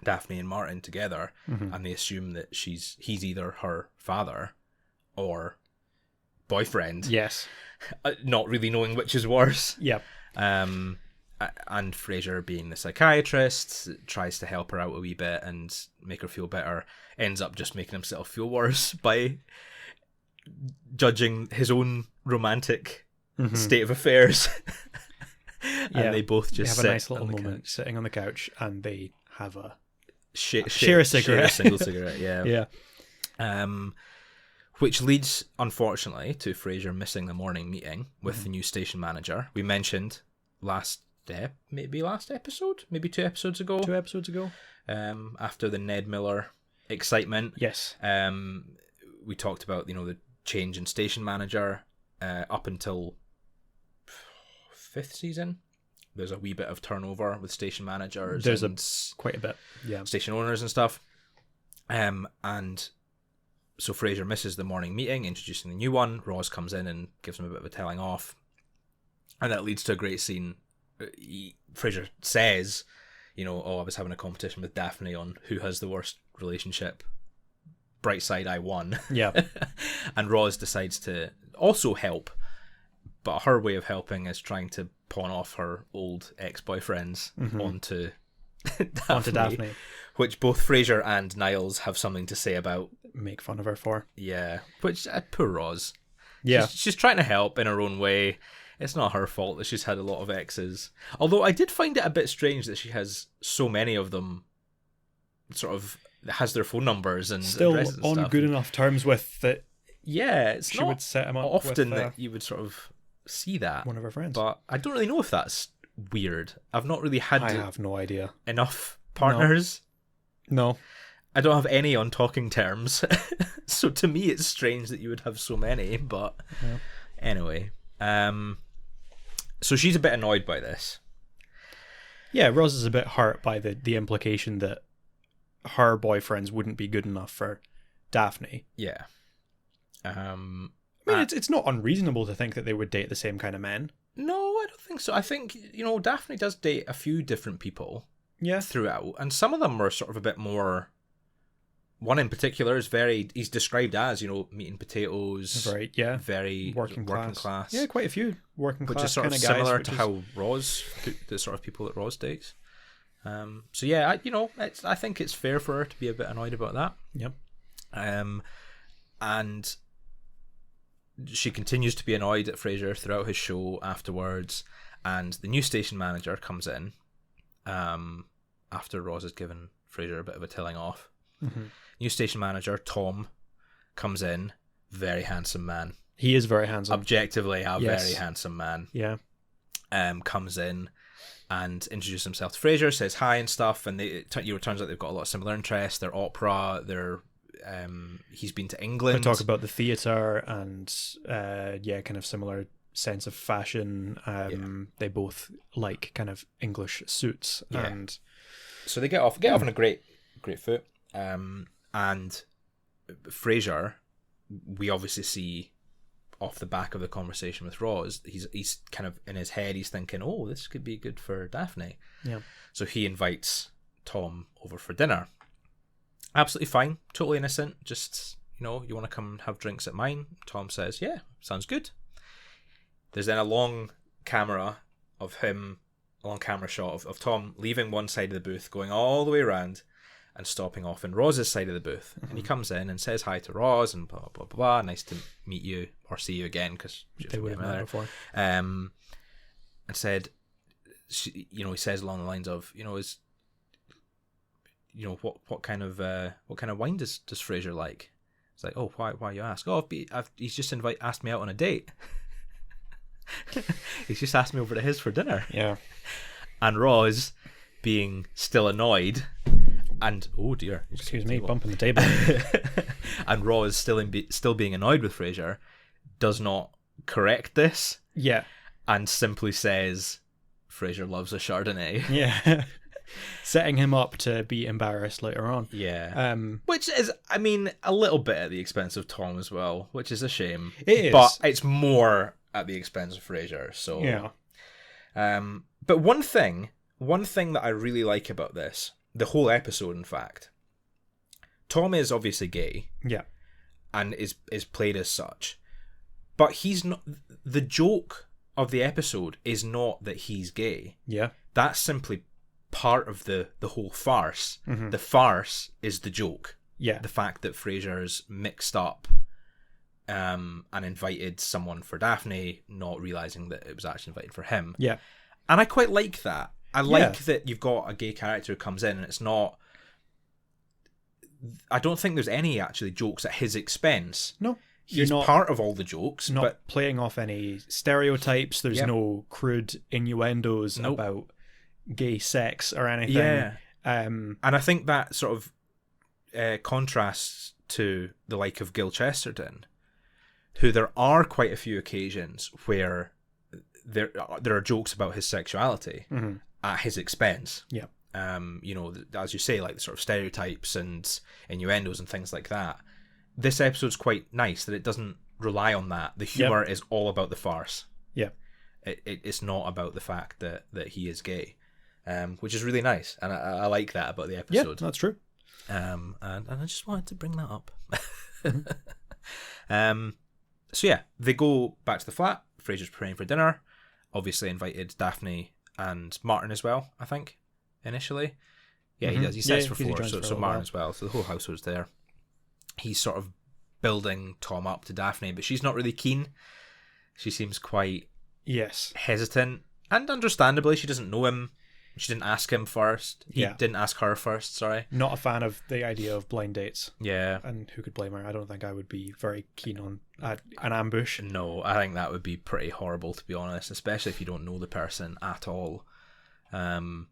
Daphne and Martin together, and they assume that he's either her father or boyfriend. Yes. Not really knowing which is worse. Yep. And Frasier, being the psychiatrist, tries to help her out a wee bit and make her feel better, ends up just making himself feel worse by judging his own romantic state of affairs. And they both just have a nice little moment sitting on the couch, and they have a share a cigarette. Share a single cigarette, yeah. Which leads, unfortunately, to Frasier missing the morning meeting with the new station manager. We mentioned maybe 2 episodes ago. 2 episodes ago. After the Ned Miller excitement. Yes. We talked about, the change in station manager up until 5th season. There's a wee bit of turnover with station managers. There's quite a bit, station owners and stuff. And so Frasier misses the morning meeting, introducing the new one. Roz comes in and gives him a bit of a telling off. And that leads to a great scene. Frasier says, I was having a competition with Daphne on who has the worst relationship. Bright side, I won. Yeah. And Roz decides to also help, but her way of helping is trying to pawn off her old ex-boyfriends onto Daphne, which both Frasier and Niles have something to say about. Make fun of her for. Yeah, which poor Roz. Yeah, she's trying to help in her own way. It's not her fault that she's had a lot of exes. Although I did find it a bit strange that she has so many of them. Sort of has their phone numbers and still addresses and on stuff. Good enough terms with that. Yeah, it's she not would set him up often with, that you would sort of see that. One of her friends. But I don't really know if that's weird. I've not really had I have no idea. Enough partners. No. I don't have any on talking terms. So to me it's strange that you would have so many, but anyway. So she's a bit annoyed by this. Yeah, Roz is a bit hurt by the implication that her boyfriends wouldn't be good enough for Daphne. Yeah. I mean, it's not unreasonable to think that they would date the same kind of men. No, I don't think so. I think, Daphne does date a few different people throughout, and some of them are sort of a bit more... One in particular is he's described as, meat and potatoes. Right, yeah. Very working class. Yeah, quite a few working class which is sort kind of of guys. similar to how Roz, the sort of people that Roz dates. So yeah, I think it's fair for her to be a bit annoyed about that. Yep. And she continues to be annoyed at Frasier throughout his show afterwards, and the new station manager comes in after Roz has given Frasier a bit of a telling off. Mm-hmm. New station manager Tom comes in, very handsome man. He is very handsome. Objectively very handsome man. Yeah. Comes in and introduces himself to Frasier, says hi and stuff, and it turns out they've got a lot of similar interests. They're opera, he's been to England. They talk about the theatre and kind of similar sense of fashion. They both like kind of English suits, and so they get off on a great foot. And Frasier, we obviously see off the back of the conversation with Roz, he's kind of in his head, he's thinking, oh, this could be good for Daphne. Yeah. So he invites Tom over for dinner. Absolutely fine, totally innocent. Just, you want to come and have drinks at mine? Tom says, yeah, sounds good. There's then a long camera shot of Tom leaving one side of the booth, going all the way around, and stopping off in Roz's side of the booth. Mm-hmm. And he comes in and says hi to Roz and blah, blah, blah, blah. Nice to meet you or see you again, because they would have met before. And said, he says along the lines of, what kind of wine does Frasier like? It's like, oh, why you ask? Oh, he's just asked me out on a date. He's just asked me over to his for dinner. Yeah. And Roz, being still annoyed, and oh dear, excuse me, bumping the table. And Roz still being annoyed with Frasier, does not correct this. Yeah. And simply says, Frasier loves a Chardonnay. Yeah. Setting him up to be embarrassed later on. Yeah. Which is, a little bit at the expense of Tom as well, which is a shame. It is. But it's more at the expense of Frasier. So yeah. But one thing that I really like about this, the whole episode, in fact, Tom is obviously gay. Yeah. And is played as such. But he's not... The joke of the episode is not that he's gay. Yeah. That's simply part of the whole farce. Mm-hmm. The farce is the joke. Yeah. The fact that Frasier's mixed up and invited someone for Daphne, not realising that it was actually invited for him. Yeah. And I quite like that. I like that you've got a gay character who comes in and it's not... I don't think there's any actually jokes at his expense. No. He's not part of all the jokes. Not playing off any stereotypes. There's no crude innuendos about gay sex or anything. Yeah. And I think that sort of contrasts to the like of Gil Chesterton, who there are quite a few occasions where there are jokes about his sexuality at his expense. Yeah. As you say, like the sort of stereotypes and innuendos and things like that. This episode's quite nice that it doesn't rely on that. The humor is all about the farce. Yeah. It's not about the fact that he is gay, which is really nice, and I like that about the episode. Yeah, that's true. And I just wanted to bring that up. So yeah, they go back to the flat. Frasier's preparing for dinner. Obviously invited Daphne and Martin as well, I think, initially. Yeah, he does. He says for four, so Martin as well. So the whole household's there. He's sort of building Tom up to Daphne, but she's not really keen. She seems quite hesitant. And understandably, she doesn't know him. She didn't ask him first. He didn't ask her first, sorry. Not a fan of the idea of blind dates. Yeah. And who could blame her? I don't think I would be very keen on an ambush. No, I think that would be pretty horrible, to be honest, especially if you don't know the person at all. And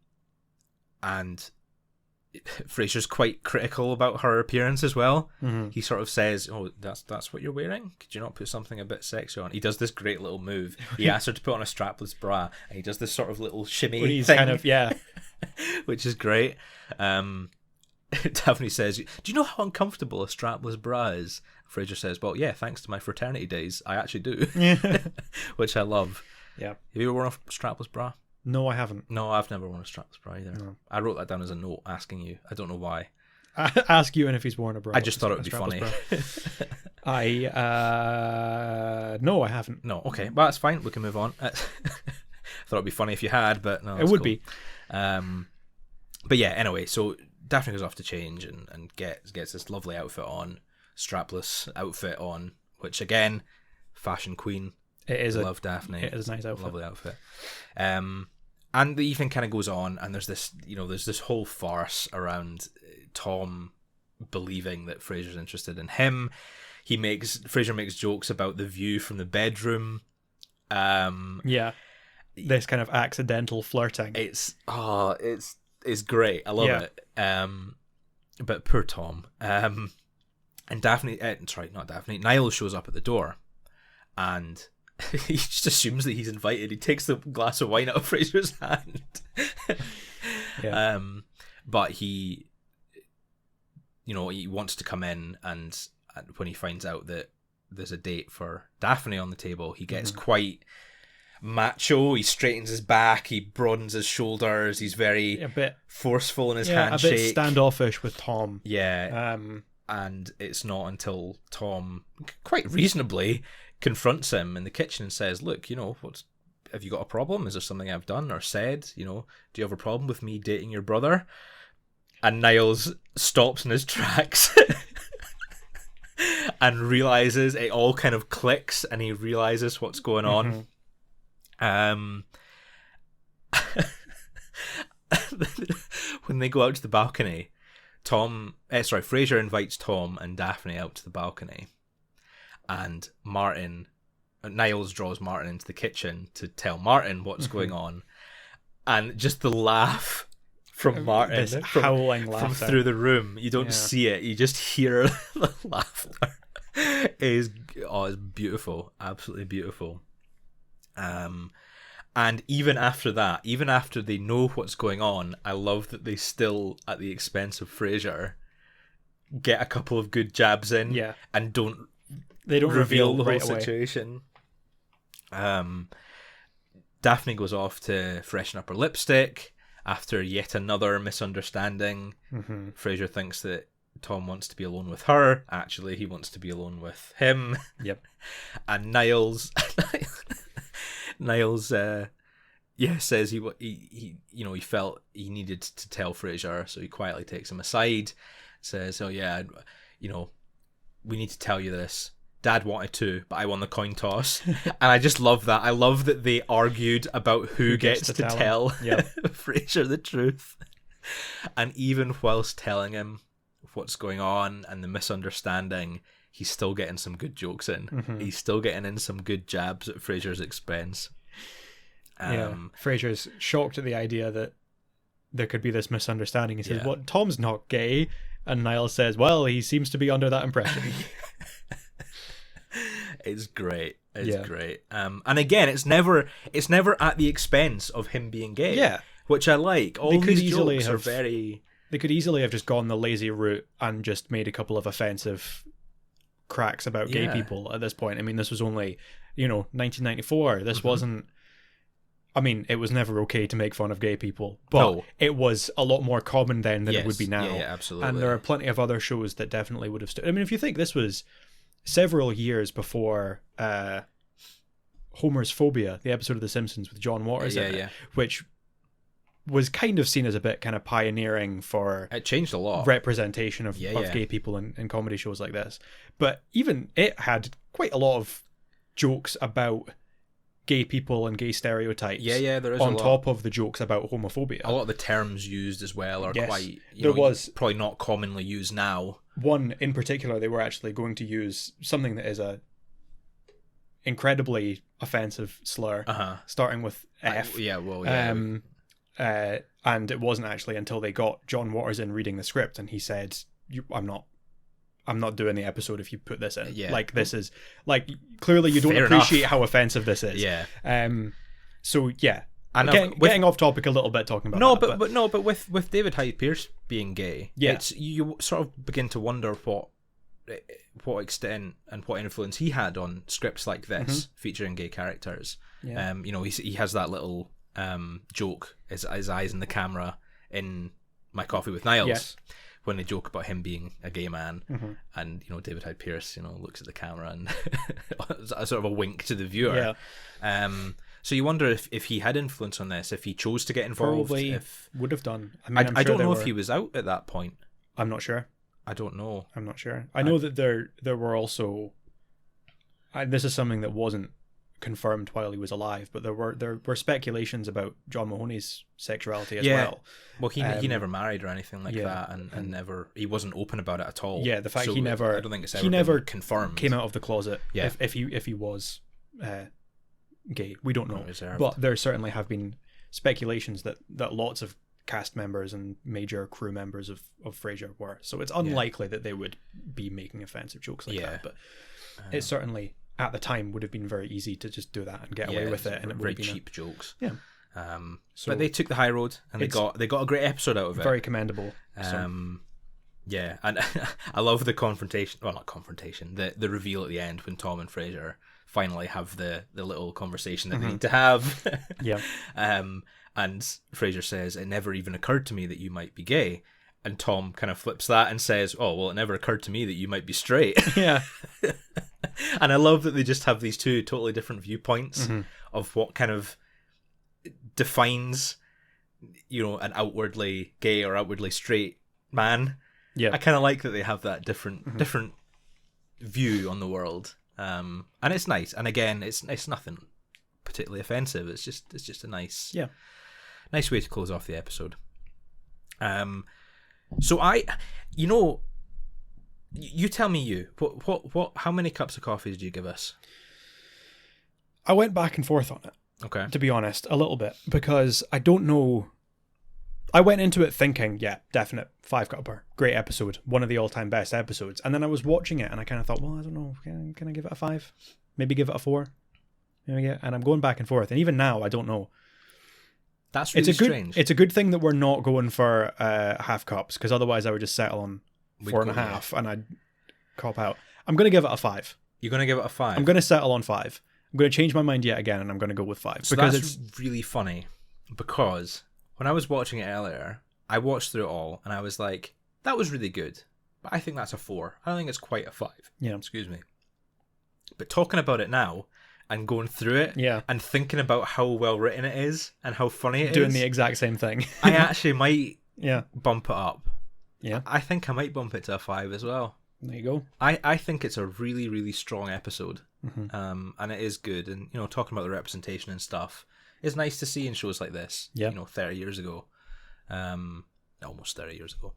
Frasier's quite critical about her appearance as well. Mm-hmm. He sort of says, "Oh, that's what you're wearing? Could you not put something a bit sexy on?" He does this great little move. He asks her to put on a strapless bra, and he does this sort of little shimmy thing, kind of, yeah, which is great. Daphne says, "Do you know how uncomfortable a strapless bra is?" Frasier says, "Well, yeah, thanks to my fraternity days, I actually do," which I love. Yeah. Have you ever worn a strapless bra? No, I haven't. No, I've never worn a strapless bra either. No. I wrote that down as a note asking you. I don't know why. Ask Euan if he's worn a bra. I just thought it would be funny. No, I haven't. No, okay, well that's fine. We can move on. I thought it'd be funny if you had, but no, it would be. But yeah, anyway, so Daphne goes off to change and gets this lovely outfit on, strapless outfit on, which again, fashion queen. It is. Love Daphne. It is a nice outfit. Lovely outfit. And the evening kind of goes on, and there's this whole farce around Tom believing that Frasier's interested in him. Frasier makes jokes about the view from the bedroom. Yeah, this kind of accidental flirting. It's great. I love it. But poor Tom. And Daphne, not Daphne. Niall shows up at the door, and he just assumes that he's invited. He takes the glass of wine out of Frasier's hand. Yeah. But he wants to come in, and when he finds out that there's a date for Daphne on the table, he gets quite macho. He straightens his back, he broadens his shoulders, he's very a bit forceful in his handshake. A bit standoffish with Tom. Yeah. And it's not until Tom quite reasonably confronts him in the kitchen and says, "Look, have you got a problem? Is there something I've done or said? Do you have a problem with me dating your brother?" And Niles stops in his tracks and realizes it all kind of clicks, and he realizes what's going on. When they go out to the balcony, Frasier invites Tom and Daphne out to the balcony, and Niles draws Martin into the kitchen to tell Martin what's going on, and just the laugh from Martin, howling laughter from through the room. You don't see it, you just hear the laughter. It's beautiful, absolutely beautiful. And even after that, even after they know what's going on, I love that they still, at the expense of Frasier, get a couple of good jabs in, and don't reveal the whole situation. Daphne goes off to freshen up her lipstick after yet another misunderstanding. Frasier thinks that Tom wants to be alone with her. Actually, he wants to be alone with him. Yep. And Niles says he felt he needed to tell Frasier, so he quietly takes him aside, says, "Oh yeah, we need to tell you this. Dad wanted to, but I won the coin toss." And I just love that. I love that they argued about who gets to tell Frasier the truth. And even whilst telling him what's going on and the misunderstanding, he's still getting some good jokes in. He's still getting in some good jabs at Frasier's expense. Frasier's shocked at the idea that there could be this misunderstanding. He says, "What? Tom's not gay?" And Niall says, "Well, he seems to be under that impression." It's great. It's great. And again, it's never at the expense of him being gay. Yeah, which I like. All these jokes are very. They could easily have just gone the lazy route and just made a couple of offensive cracks about gay people at this point. I mean, this was only, 1994. This wasn't. I mean, it was never okay to make fun of gay people, but it was a lot more common then than it would be now. Yeah, absolutely. And there are plenty of other shows that definitely would have stood. I mean, if you think this was several years before Homer's Phobia, the episode of The Simpsons with John Waters in it, which was kind of seen as a bit kind of pioneering for... It changed a lot. ...representation of gay people in comedy shows like this. But even it had quite a lot of jokes about gay people and gay stereotypes. Yeah, there is on top of the jokes about homophobia. A lot of the terms used as well are quite... was probably not commonly used now. One in particular, they were actually going to use something that is a incredibly offensive slur, starting with F. And it wasn't actually until they got John Waters in reading the script, and he said, I'm not doing the episode if you put this in. Yeah. Like, this is, like, clearly you don't Fair appreciate enough. how offensive this is. Yeah. So, yeah. And getting off topic a little bit talking about that. But with David Hyde Pierce being gay, you sort of begin to wonder what extent and what influence he had on scripts like this featuring gay characters. Yeah. He has that little joke, his eyes in the camera in My Coffee with Niles. Yes. When they joke about him being a gay man, and David Hyde Pierce, looks at the camera and sort of a wink to the viewer. Yeah. So you wonder if he had influence on this, if he chose to get involved. Probably would have done. I mean, I don't know if he was out at that point. I'm not sure. I don't know. I'm not sure. I know that there were also. This is something that wasn't confirmed while he was alive, but there were speculations about John Mahoney's sexuality as well. Well, he never married or anything like that, and never, he wasn't open about it at all. Yeah, the fact so he never, I don't think it's ever been confirmed. Came out of the closet. Yeah. if he was gay, we don't know. Reserved. But there certainly have been speculations that lots of cast members and major crew members of Frasier were. So it's unlikely that they would be making offensive jokes like that. But it certainly, at the time, would have been very easy to just do that and get away with it, and it very would have been cheap jokes. Yeah. But they took the high road, and they got a great episode out of it. Very commendable. Yeah, and I love the confrontation. Well, not confrontation. The reveal at the end when Tom and Frasier finally have the little conversation that they need to have. Yeah. And Frasier says, "It never even occurred to me that you might be gay." And Tom kind of flips that and says, "Oh, well, it never occurred to me that you might be straight." Yeah. And I love that they just have these two totally different viewpoints of what kind of defines, an outwardly gay or outwardly straight man. Yeah. I kind of like that they have that different view on the world. And it's nice. And again, it's nothing particularly offensive. It's just a nice way to close off the episode. So you tell me what how many cups of coffee did you give us? I went back and forth on it. Okay. To be honest, a little bit, because I don't know. I went into it thinking, definite 5-cupper, great episode, one of the all-time best episodes. And then I was watching it and I kind of thought, well, I don't know, can I give it a 5? Maybe give it a 4? And I'm going back and forth. And even now, I don't know. That's really strange. It's a good thing that we're not going for half cups, because otherwise I would just settle on 4.5 and I'd cop out. I'm going to give it a 5. You're going to give it a 5? I'm going to settle on 5. I'm going to change my mind yet again, and I'm going to go with 5. So because it's really funny, because when I was watching it earlier, I watched through it all, and I was like, that was really good, but I think that's a 4. I don't think it's quite a 5. Yeah. Excuse me. But talking about it now, and going through it, and thinking about how well written it is, and how funny it is. Doing the exact same thing. I actually might bump it up. Yeah. I think I might bump it to a 5 as well. There you go. I think it's a really, really strong episode. And it is good. And, talking about the representation and stuff is nice to see in shows like this, 30 years ago. Almost 30 years ago.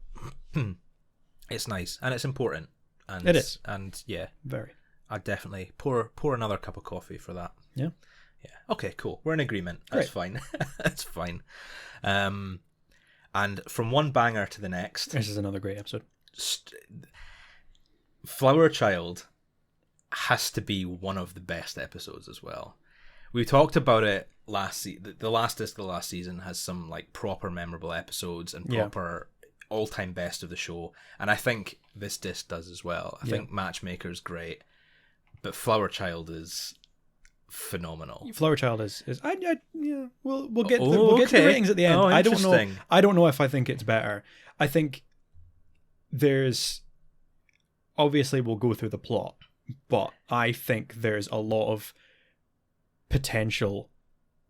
It's nice. And it's important. And it is. And, yeah. Very. I'd definitely pour another cup of coffee for that. Yeah. Yeah. Okay, cool. We're in agreement. That's fine. That's fine. And from one banger to the next. This is another great episode. Flower Child has to be one of the best episodes as well. We talked about it last season. The last disc of the last season has some proper memorable episodes and proper all-time best of the show, and I think this disc does as well. I think Matchmaker is great, but Flower Child is phenomenal. Flower Child is we'll get to the ratings at the end. I don't know if I think it's better. I think there's obviously we'll go through the plot, but I think there's a lot of potential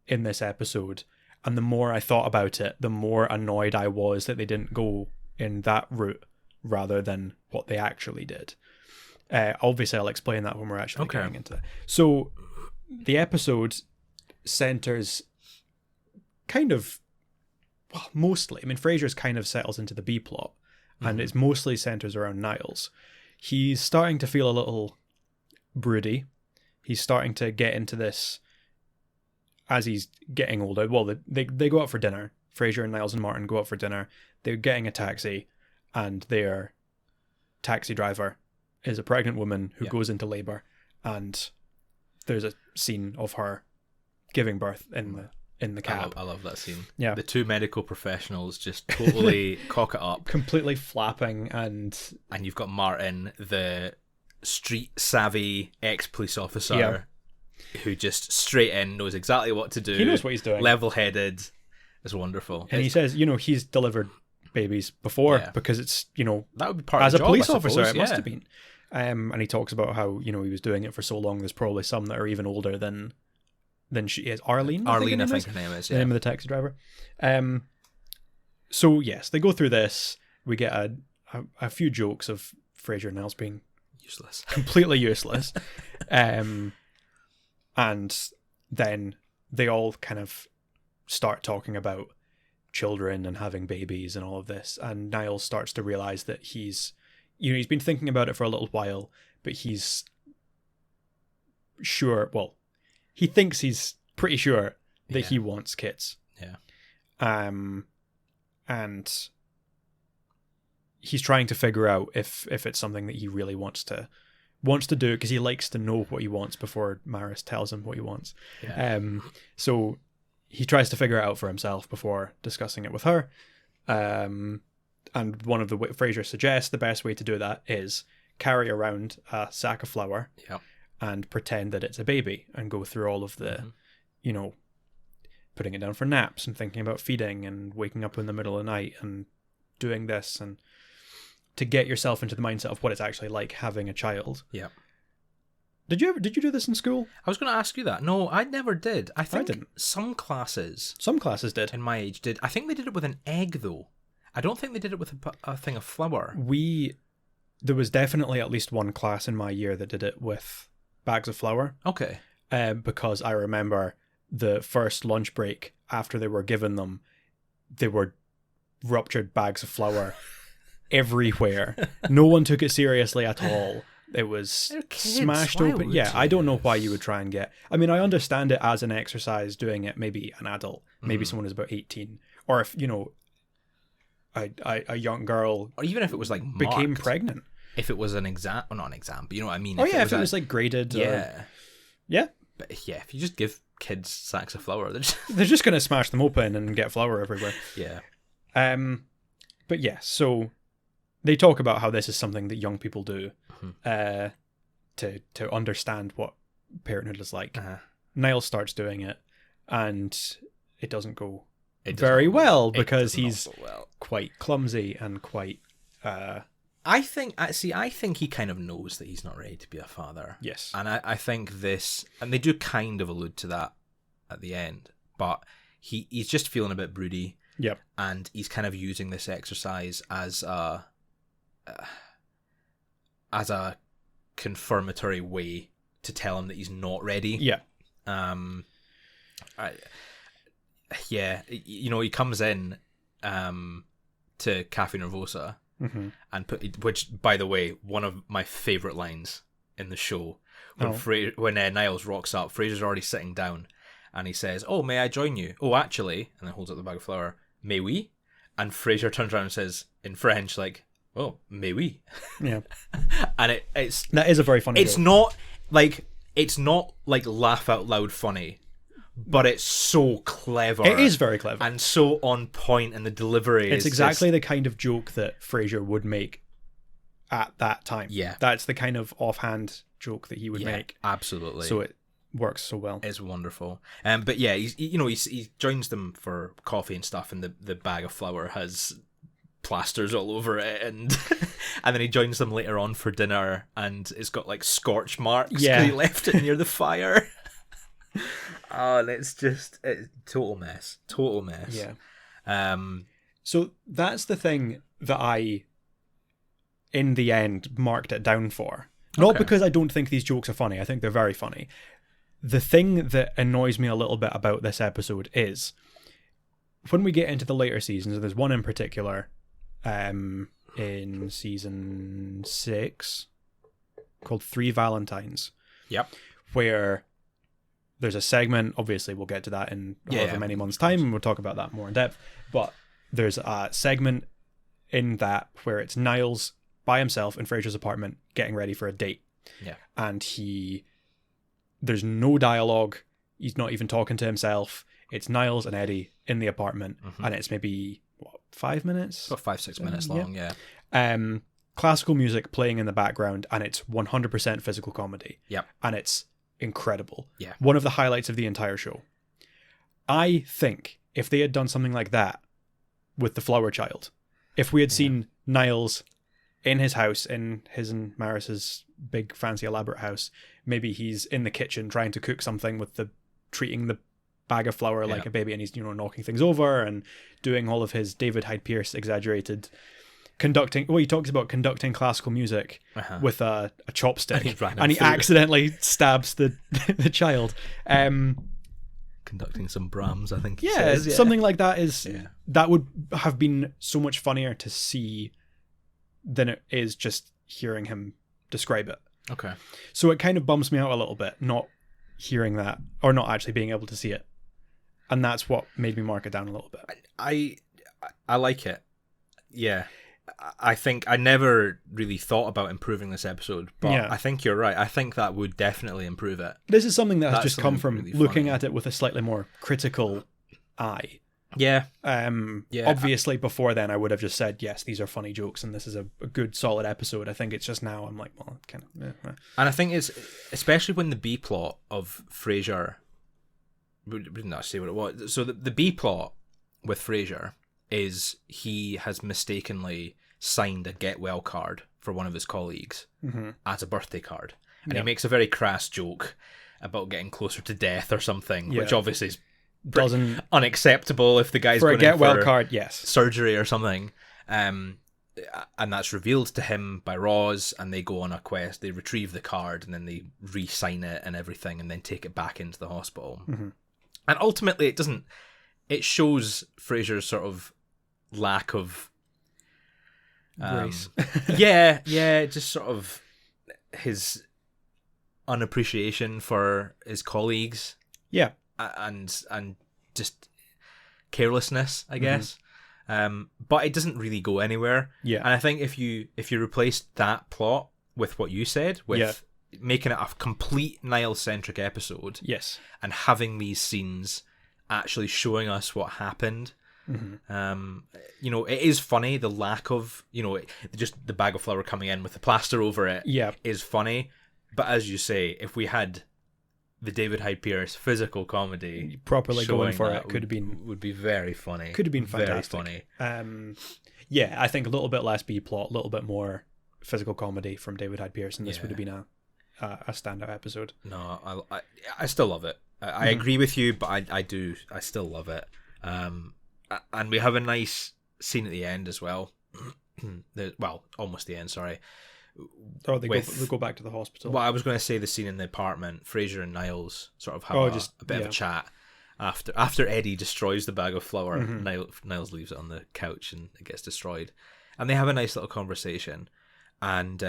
in this episode, and the more I thought about it, the more annoyed I was that they didn't go in that route rather than what they actually did. Obviously I'll explain that when we're actually getting into it. So the episode centers mostly, Frasier's kind of settles into the B plot, and it's mostly centers around Niles. He's starting to feel a little broody. He's starting to get into this as he's getting older. Well, they go out for dinner. Frasier and Niles and Martin go out for dinner. They're getting a taxi, and their taxi driver is a pregnant woman who goes into labor, and there's a scene of her giving birth in the cab. I love that scene. Yeah. The two medical professionals just totally cock it up. Completely flapping, and you've got Martin, the street savvy ex-police officer who just straight in knows exactly what to do. He knows what he's doing. Level-headed. It's wonderful. And he says, he's delivered babies before because it's, that would be part as of the a job, police I officer, suppose, it must have been. And he talks about how, he was doing it for so long, there's probably some that are even older than she is. Arlene, I think her name is. The name of the taxi driver. So, yes, they go through this. We get a few jokes of Frasier and Niles being useless. Completely useless. And then they all kind of start talking about children and having babies and all of this, and Niles starts to realize that he's been thinking about it for a little while, but he's sure, well, he thinks he's pretty sure that he wants kids. And he's trying to figure out if it's something that he really wants to do, because he likes to know what he wants before Maris tells him what he wants. So he tries to figure it out for himself before discussing it with her. And one of the Frasier suggests the best way to do that is carry around a sack of flour and pretend that it's a baby and go through all of the, putting it down for naps and thinking about feeding and waking up in the middle of the night and doing this, and to get yourself into the mindset of what it's actually like having a child. Did you do this in school? I was going to ask you that. No, I never did. I didn't. Some classes did. In my age did. I think they did it with an egg, though. I don't think they did it with a thing of flour. There was definitely at least one class in my year that did it with bags of flour. Okay. Because I remember the first lunch break, after they were given them, there were ruptured bags of flour everywhere. No one took it seriously at all. It was smashed open. Yeah, I don't know why you would try and get... I mean, I understand it as an exercise, doing it maybe an adult, maybe someone who's about 18, or if, a young girl... Or even if it was like became marked. Pregnant. If it was an exam... Well, not an exam, but you know what I mean? If it was like graded. Yeah. Yeah. But yeah, if you just give kids sacks of flour, they're just going to smash them open and get flour everywhere. Yeah. But yeah, so they talk about how this is something that young people do to understand what parenthood is like. Niles starts doing it, and it doesn't go very well because he's quite clumsy and quite... I think he kind of knows that he's not ready to be a father. Yes. And I think this... And they do kind of allude to that at the end, but he's just feeling a bit broody. Yep. And he's kind of using this exercise as a confirmatory way to tell him that he's not ready. Yeah. He comes in to Cafe Nervosa and which, by the way, one of my favourite lines in the show. When Niles rocks up, Frasier's already sitting down, and he says, "Oh, may I join you? Oh, actually," and then holds up the bag of flour. "Mais oui?" And Frasier turns around and says in French, like, "Oh, mais oui." Yeah. And that is a very funny joke. It's not like laugh out loud funny, but it's so clever. It is very clever. And so on point, and the delivery it's exactly the kind of joke that Frasier would make at that time. Yeah. That's the kind of offhand joke that he would make. Absolutely. So it works so well. It's wonderful. But yeah, he joins them for coffee and stuff, and the bag of flour has plasters all over it, and and then he joins them later on for dinner, and it's got like scorch marks because he left it near the fire. And it's total mess. Yeah. So that's the thing that I, in the end, marked it down for. Not because I don't think these jokes are funny. I think they're very funny. The thing that annoys me a little bit about this episode is when we get into the later seasons, and there's one in particular in season 6 called 3 Valentines. Yep. Where there's a segment, obviously we'll get to that in however many months' time, and we'll talk about that more in depth, but there's a segment in that where it's Niles by himself in Frasier's apartment getting ready for a date. Yeah. And there's no dialogue, he's not even talking to himself, it's Niles and Eddie in the apartment, and it's maybe, 5 minutes? About 5-6 minutes long, yeah. Classical music playing in the background, and it's 100% physical comedy. Yep. And it's incredible. Yeah. One of the highlights of the entire show. I think if they had done something like that with the Flower Child, if we had seen Niles in his house, in his and Maris's big fancy elaborate house, maybe he's in the kitchen trying to cook something treating the bag of flour like a baby, and he's knocking things over and doing all of his David Hyde Pierce exaggerated conducting. Well, he talks about conducting classical music with a chopstick, and he accidentally stabs the child. Conducting some Brahms, I think. Something like that that would have been so much funnier to see than it is just hearing him describe it. Okay. So it kind of bums me out a little bit not hearing that, or not actually being able to see it, and that's what made me mark it down a little bit. I like it. Yeah. I think I never really thought about improving this episode, but I think you're right. I think that would definitely improve it. This is something that has just come from really looking at it with a slightly more critical eye. Yeah. Obviously, before then, I would have just said, yes, these are funny jokes, and this is a good, solid episode. I think it's just now I'm like, well, kind of. And I think it's, especially when the B plot of Frasier, we didn't actually say what it was. So the B plot with Frasier is he has mistakenly signed a get well card for one of his colleagues as a birthday card. And he makes a very crass joke about getting closer to death or something, which obviously is doesn't unacceptable if the guy's for going a get well for card, yes, surgery or something. And that's revealed to him by Roz, and they go on a quest. They retrieve the card and then they re-sign it and everything, and then take it back into the hospital. And ultimately, it shows Frasier's sort of lack of grace. Just sort of his unappreciation for his colleagues. Yeah. And just carelessness, I guess. But it doesn't really go anywhere. Yeah. And I think if you replaced that plot with what you said, with making it a complete Niles-centric episode, yes, and having these scenes actually showing us what happened. It is funny, the lack of, just the bag of flour coming in with the plaster over it is funny. But as you say, if we had the David Hyde Pierce physical comedy properly going for it, would be very funny. Could have been fantastic. Very funny. I think a little bit less B plot, a little bit more physical comedy from David Hyde Pierce, and this would have been a standout episode. No, I still love it. I agree with you, but I still love it. And we have a nice scene at the end as well. Almost the end, sorry. Oh, they go back to the hospital. Well, I was going to say the scene in the apartment. Frasier and Niles sort of have a bit of a chat after Eddie destroys the bag of flour. Niles leaves it on the couch and it gets destroyed, and they have a nice little conversation. And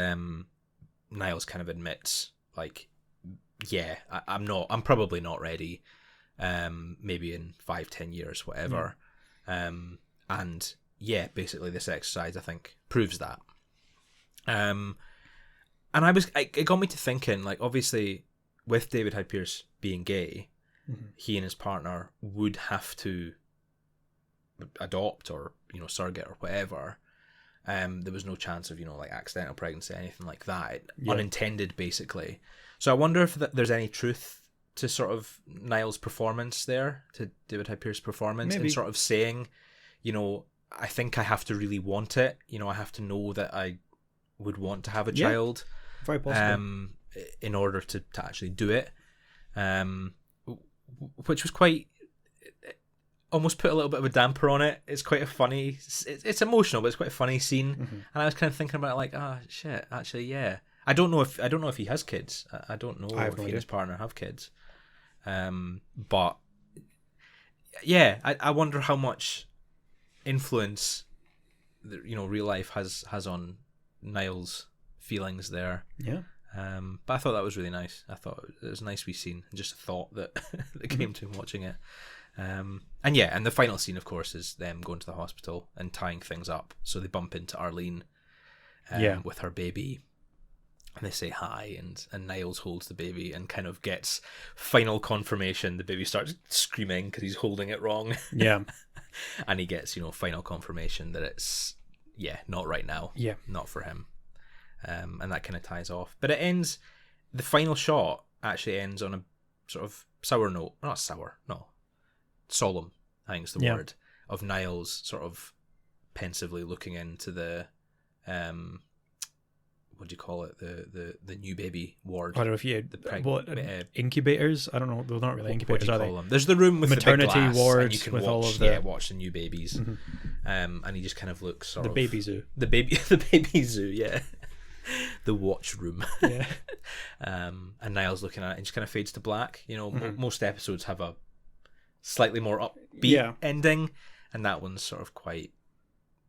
Niles kind of admits, like, I'm probably not ready. Maybe in 5-10 years, whatever. Basically this exercise I think proves that. And it got me to thinking, like, obviously with David Hyde Pierce being gay, he and his partner would have to adopt or surrogate or whatever. There was no chance of like accidental pregnancy, anything like that, unintended basically. So I wonder if there's any truth to sort of Niles' performance there, to David Hyde Pierce's performance, and sort of saying, I think I have to really want it. I have to know that I would want to have a child. Very possible. In order to actually do it. Which was quite, almost put a little bit of a damper on it. It's quite a funny, it's emotional, but it's quite a funny scene. And I was kind of thinking about it like, shit, actually, yeah. I don't know if he has kids. I don't know if he and his partner have kids. But yeah, I wonder how much influence real life has on Niles' feelings there. Yeah. But I thought that was really nice. I thought it was a nice wee scene, and just a thought that that came to him watching it. And the final scene, of course, is them going to the hospital and tying things up. So they bump into Arlene with her baby, and they say hi, and Niles holds the baby and kind of gets final confirmation. The baby starts screaming because he's holding it wrong. Yeah. And he gets, final confirmation that it's, not right now. Yeah. Not for him. And that kind of ties off. But it ends, the final shot actually ends on a sort of sour note. Not sour, no. Solemn, I think is the word. Of Niles sort of pensively looking into the, what do you call it? The new baby ward. I don't know if you incubators. I don't know. They're not really incubators, are they? Them? There's the room with maternity the big glass, wards and you can with watch, all of the watch the new babies. Mm-hmm. And he just kind of looks sort the of baby zoo. The baby zoo, yeah. The watch room. Yeah. And Niles looking at it and just kind of fades to black. Most episodes have a slightly more upbeat ending, and that one's sort of quite.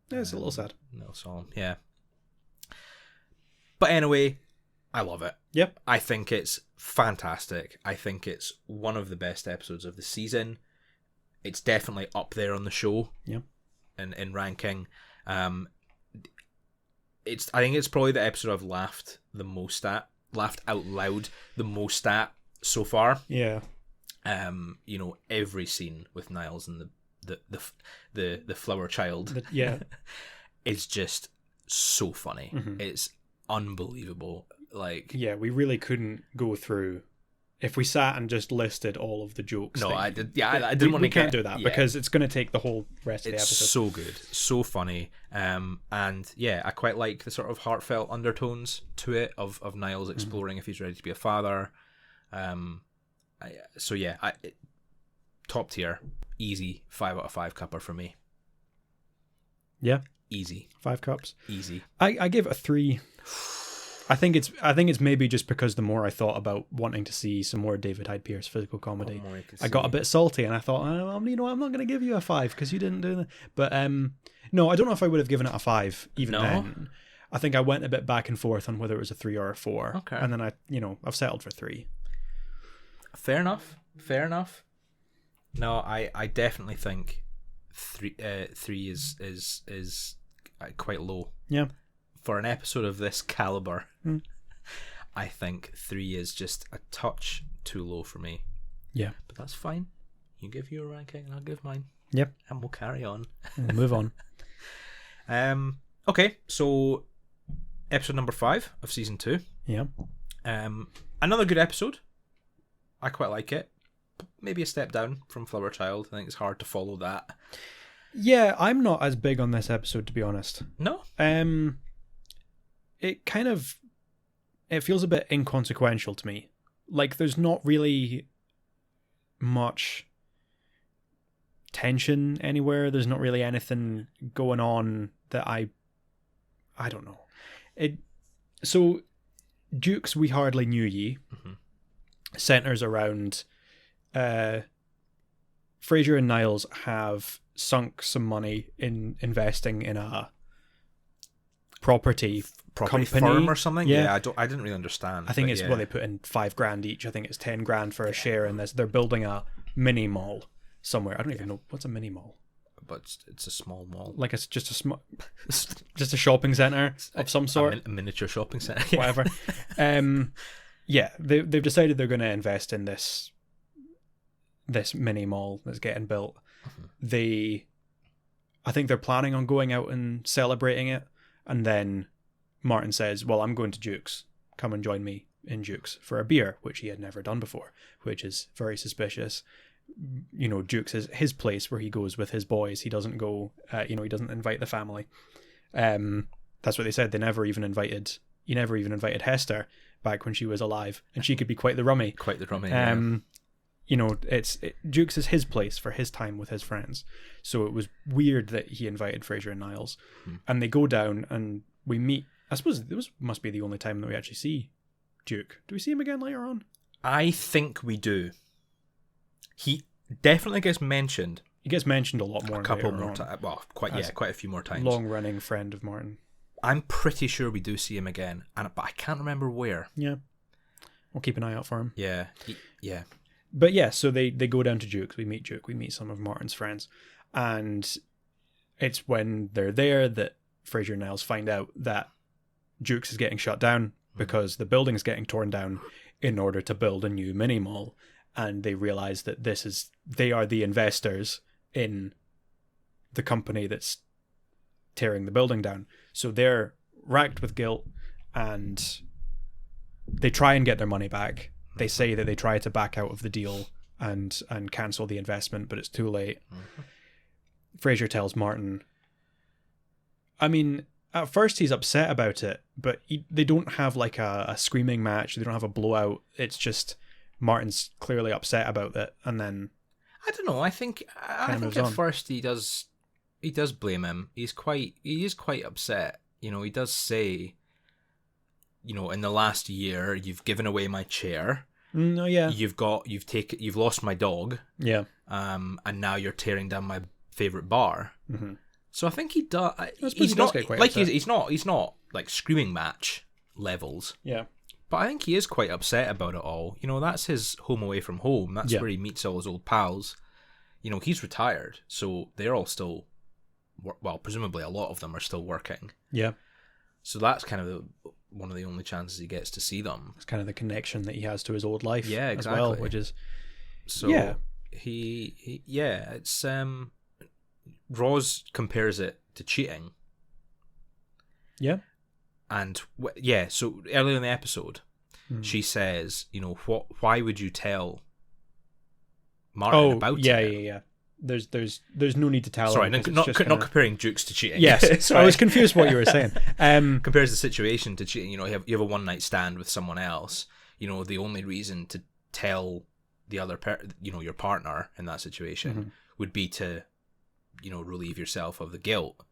Yeah, it's a little sad. No solemn, yeah. But anyway, I love it. Yep. I think it's fantastic. I think it's one of the best episodes of the season. It's definitely up there on the show. Yep. In ranking. I think it's probably the episode I've laughed out loud the most at so far. Yeah. Every scene with Niles and the flower child. Is just so funny. Mm-hmm. It's unbelievable. We really couldn't go through if we sat and just listed all of the jokes. I didn't want to. We can't do that because it's going to take the whole rest of the episode. It's so good, so funny, and I quite like the sort of heartfelt undertones to it of Niles exploring if he's ready to be a father. Top tier, easy 5 out of 5 cupper for me. Yeah, easy 5 cups, easy. I give it a 3. I think it's maybe just because the more I thought about wanting to see some more David Hyde Pierce physical comedy, I got a bit salty and I thought, I'm not going to give you a 5 because you didn't do that. But no, I don't know if I would have given it a 5 even then. I think I went a bit back and forth on whether it was a 3 or a 4. Okay. And then I've settled for 3. Fair enough. No, I definitely think 3 is quite low. Yeah. For an episode of this caliber, I think 3 is just a touch too low for me. Yeah. But that's fine. You give your ranking and I'll give mine. Yep. And we'll carry on. We'll move on. Okay, so episode number 5 of season 2. Yeah. Another good episode. I quite like it. Maybe a step down from Flower Child. I think it's hard to follow that. Yeah, I'm not as big on this episode, to be honest. No? It feels a bit inconsequential to me. Like, there's not really much tension anywhere. There's not really anything going on that I don't know. So, Duke's We Hardly Knew Ye centers around Frasier and Niles have sunk some money in investing in a property company firm or something. Yeah, I didn't really understand. I think it's they put in $5,000 each. I think it's $10,000 for a share in this. They're building a mini mall somewhere. I don't even know what's a mini mall. But it's a small mall. Like it's just a small, just a shopping center of some sort. A miniature shopping center. Whatever. They've decided they're going to invest in this mini mall that's getting built. I think they're planning on going out and celebrating it, and then Martin says, well, I'm going to Duke's, come and join me in Duke's for a beer, which he had never done before, which is very suspicious. Duke's is his place where he goes with his boys. He doesn't go, he doesn't invite the family. That's what they said. He never even invited Hester back when she was alive, and she could be quite the rummy. Duke's is his place for his time with his friends. So it was weird that he invited Frasier and Niles. And they go down and we meet. I suppose this must be the only time that we actually see Duke. Do we see him again later on? I think we do. He definitely gets mentioned. He gets mentioned a lot more. A couple more times. Well, quite a few more times. Long-running friend of Martin. I'm pretty sure we do see him again, but I can't remember where. Yeah. We'll keep an eye out for him. Yeah. Yeah. But yeah, so they go down to Duke. We meet Duke. We meet some of Martin's friends. And it's when they're there that Frasier and Niles find out that Duke's is getting shut down because the building is getting torn down in order to build a new mini mall. And they realize that they are the investors in the company that's tearing the building down. So they're racked with guilt and they try and get their money back. They say that they try to back out of the deal and cancel the investment, but it's too late. Frasier tells Martin, I mean, at first he's upset about it, but they don't have like a screaming match. They don't have a blowout. It's just Martin's clearly upset about it, and then I don't know. I think at first he does blame him. He is quite upset. You know, he does say, you know, in the last year you've given away my chair. No, yeah. You've lost my dog. Yeah. And now you're tearing down my favorite bar. Mm-hmm. So I think he does. He's not like he's not like screaming match levels. Yeah. But I think he is quite upset about it all. You know, that's his home away from home. That's where he meets all his old pals. You know, he's retired, so they're all still, well, presumably a lot of them are still working. Yeah. So that's kind of one of the only chances he gets to see them. It's kind of the connection that he has to his old life. Yeah, exactly. As well, which is so. Yeah. It's Roz compares it to cheating. Yeah. And so earlier in the episode, she says, you know, why would you tell Martin about it? Yeah. There's no need to tell. Sorry, him not comparing Jukes to cheating. Yes, I was confused what you were saying. Compares the situation to cheating. You know, you have a one night stand with someone else. You know, the only reason to tell the other, your partner in that situation would be to, you know, relieve yourself of the guilt.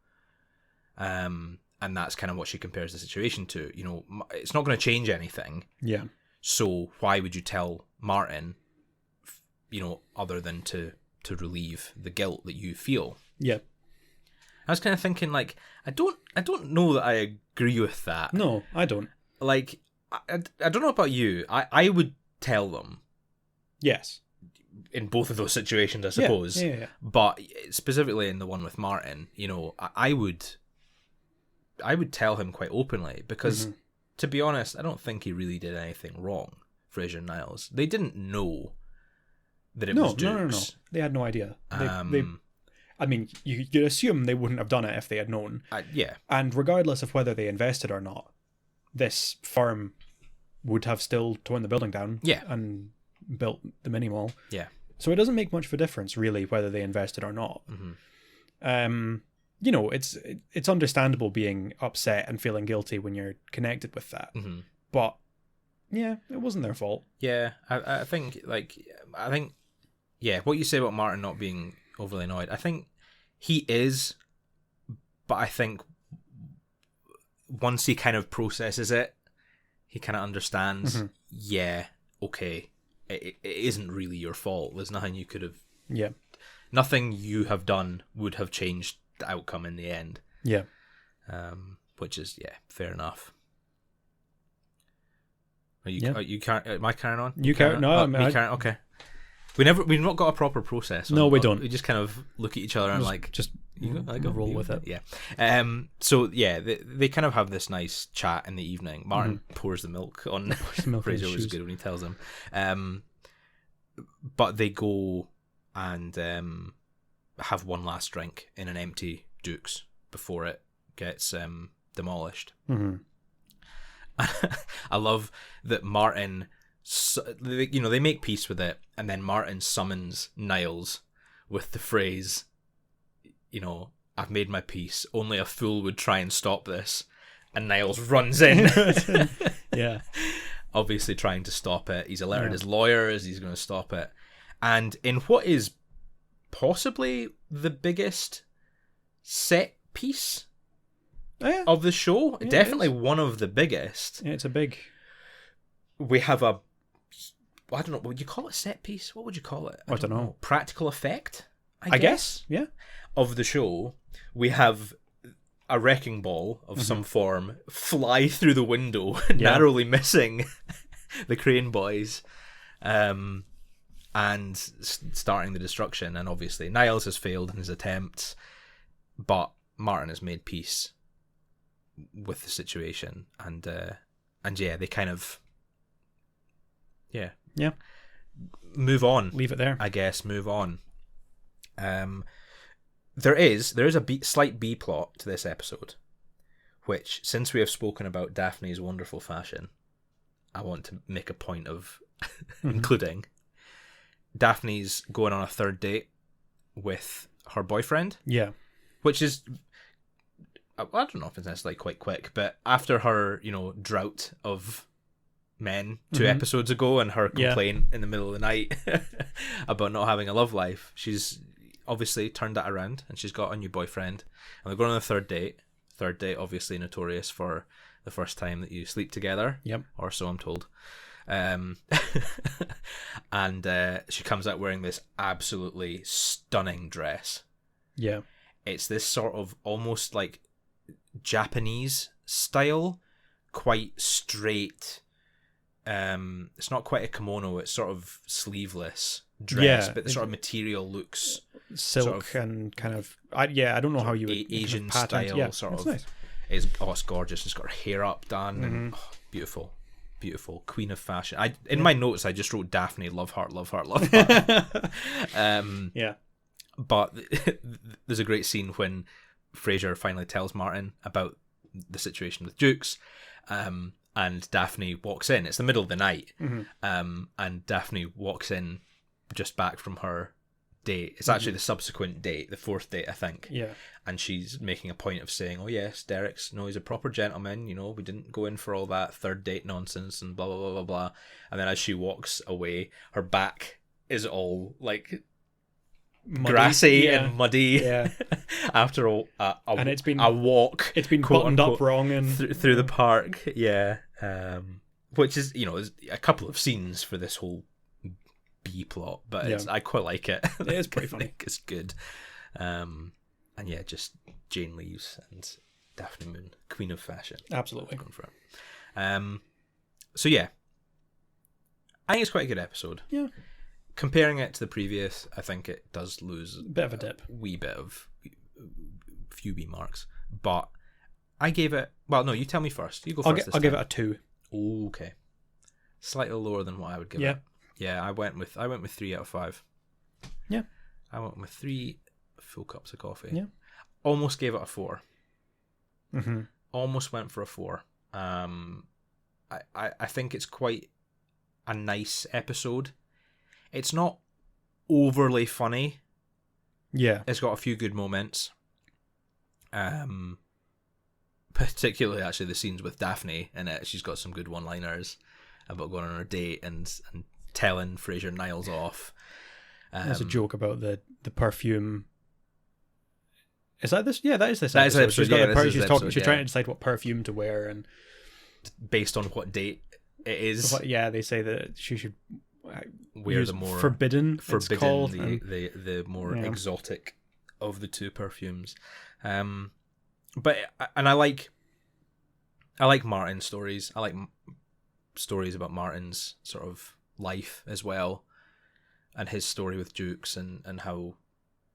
And that's kind of what she compares the situation to. You know, it's not going to change anything. Yeah. So why would you tell Martin, you know, other than to relieve the guilt that you feel? Yeah. I was kind of thinking, like, I don't know that I agree with that. No, I don't. Like, I don't know about you. I would tell them. Yes. In both of those situations, I suppose. Yeah. But specifically in the one with Martin, you know, I would tell him quite openly because, to be honest, I don't think he really did anything wrong, Frasier and Niles. They didn't know that it was Dukes. No. They had no idea. I mean, you could assume they wouldn't have done it if they had known. Yeah. And regardless of whether they invested or not, this firm would have still torn the building down and built the mini mall. Yeah. So it doesn't make much of a difference, really, whether they invested or not. You know, it's understandable being upset and feeling guilty when you're connected with that. But, yeah, it wasn't their fault. Yeah, I think, what you say about Martin not being overly annoyed, I think he is, but I think once he kind of processes it, he kind of understands, okay, it isn't really your fault. There's nothing you could have... Yeah. Nothing you have done would have changed the outcome in the end. Yeah. Which is, fair enough. Am I carrying on? You carry on? No, me carrying. Okay. We've not got a proper process. No, we don't. We just kind of look at each other and just roll with it. Yeah. So they kind of have this nice chat in the evening. Martin pours the milk on. Frasier was good when he tells him. But they go and have one last drink in an empty Duke's before it gets demolished. I love that Martin, you know, they make peace with it, and then Martin summons Niles with the phrase, you know, I've made my peace, only a fool would try and stop this, and Niles runs in. Yeah. Obviously trying to stop it. He's alerted his lawyers, he's going to stop it. And in what is possibly the biggest set piece of the show, definitely one of the biggest. Yeah, it's a big... We have I don't know, would you call it set piece? What would you call it? I don't know. Practical effect, I guess. Yeah. Of the show. We have a wrecking ball of some form fly through the window, narrowly missing the Crane boys, and starting the destruction. And obviously Niles has failed in his attempts, but Martin has made peace with the situation, and they kind of move on. Leave it there. I guess move on. There is a slight B plot to this episode, which, since we have spoken about Daphne's wonderful fashion, I want to make a point of including. Daphne's going on a third date with her boyfriend. Yeah. Which is, I don't know if it's necessarily quite quick, but after her, drought of men 2 episodes ago and her complaint in the middle of the night about not having a love life, she's obviously turned that around and she's got a new boyfriend, and they're going on a third date. Third date, obviously notorious for the first time that you sleep together. Yep. Or so I'm told. And she comes out wearing this absolutely stunning dress. Yeah. It's this sort of almost like Japanese style, quite straight. It's not quite a kimono, it's sort of sleeveless dress, but the sort of material looks silk sort of and kind of I don't know how you would Asian kind of pattern. style sort of. Nice. It's gorgeous. It's got her hair up done and beautiful queen of fashion. In my notes I just wrote Daphne, love heart. Yeah. But there's a great scene when Frasier finally tells Martin about the situation with Jukes, and Daphne walks in. It's the middle of the night, and Daphne walks in just back from her date. It's actually the subsequent date, the 4th date, I think. Yeah. And she's making a point of saying, "Oh yes, he's a proper gentleman. We didn't go in for all that third date nonsense and blah blah blah blah blah." And then as she walks away, her back is all like muddy, grassy and muddy. Yeah. After and it's been a walk. It's been buttoned up wrong and through the park. Yeah. Which is is a couple of scenes for this whole B plot, but I quite like it. It is pretty funny. It's good. And just Jane leaves and Daphne Moon, queen of fashion. Absolutely. Going for it. So yeah, I think it's quite a good episode. Yeah. Comparing it to the previous, I think it does lose a bit of a dip, wee bit of few B marks, but I gave it. Well, no, you tell me first. You go first. I'll give it a 2. Okay, slightly lower than what I would give it. Yeah, I went with 3 out of 5. Yeah, I went with 3 full cups of coffee. Yeah, almost gave it a 4. Mm-hmm. Almost went for a 4. I think it's quite a nice episode. It's not overly funny. Yeah, it's got a few good moments. Particularly actually the scenes with Daphne in it. She's got some good one-liners about going on a date and telling Frasier Niles off. There's a joke about the perfume. Is that this? Yeah, that is this episode. That is episode. She's trying to decide what perfume to wear, and based on what date it is. Yeah, they say that she should wear the more forbidden. The more exotic of the 2 perfumes. But I like Martin's stories. I like stories about Martin's sort of life as well, and his story with Jukes and how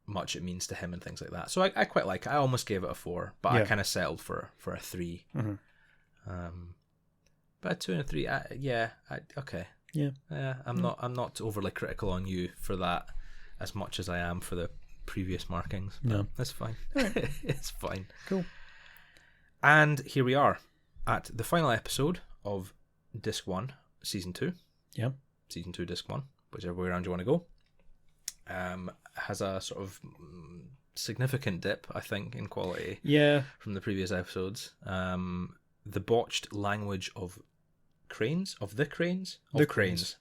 much it means to him and things like that. So I quite like it. I almost gave it a 4, but I kind of settled for a 3. But a 2 and a 3, okay. Yeah. I'm not overly critical on you for that as much as I am for the previous markings. No, that's fine. Right. It's fine. Cool. And here we are at the final episode of Disc 1, Season 2. Yeah. Season 2, Disc 1, whichever way around you want to go. Has a sort of significant dip, I think, in quality. Yeah. From the previous episodes. The botched language of cranes? Of the cranes? Of cranes.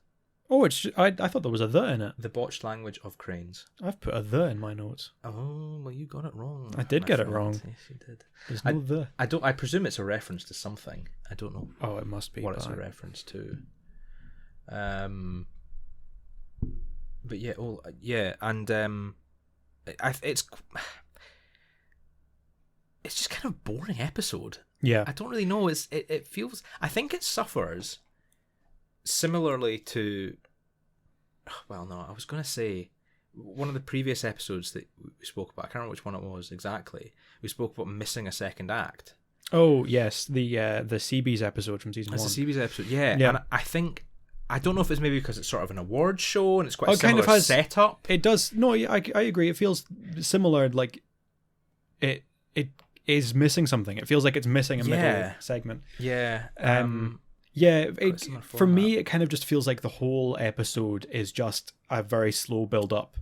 Oh, I thought there was a "the" in it. The botched language of cranes. I've put a "the" in my notes. Oh, well, you got it wrong. I did get it wrong. Yes, you did. There's no "the." I presume it's a reference to something. I don't know. Oh, it must be what it's a reference to. But yeah, and it's it's just kind of a boring episode. Yeah. I don't really know. It feels. I think it suffers similarly to. Well, no, I was going to say one of the previous episodes that we spoke about. I can't remember which one it was exactly. We spoke about missing a second act. Oh yes, the Seabees episode from season 1. It's the Seabees episode, yeah. And I don't know if it's maybe because it's sort of an awards show and it's quite a similar setup. It does. No, I agree. It feels similar. Like it is missing something. It feels like it's missing a middle segment. Yeah. For me, it kind of just feels like the whole episode is just a very slow build up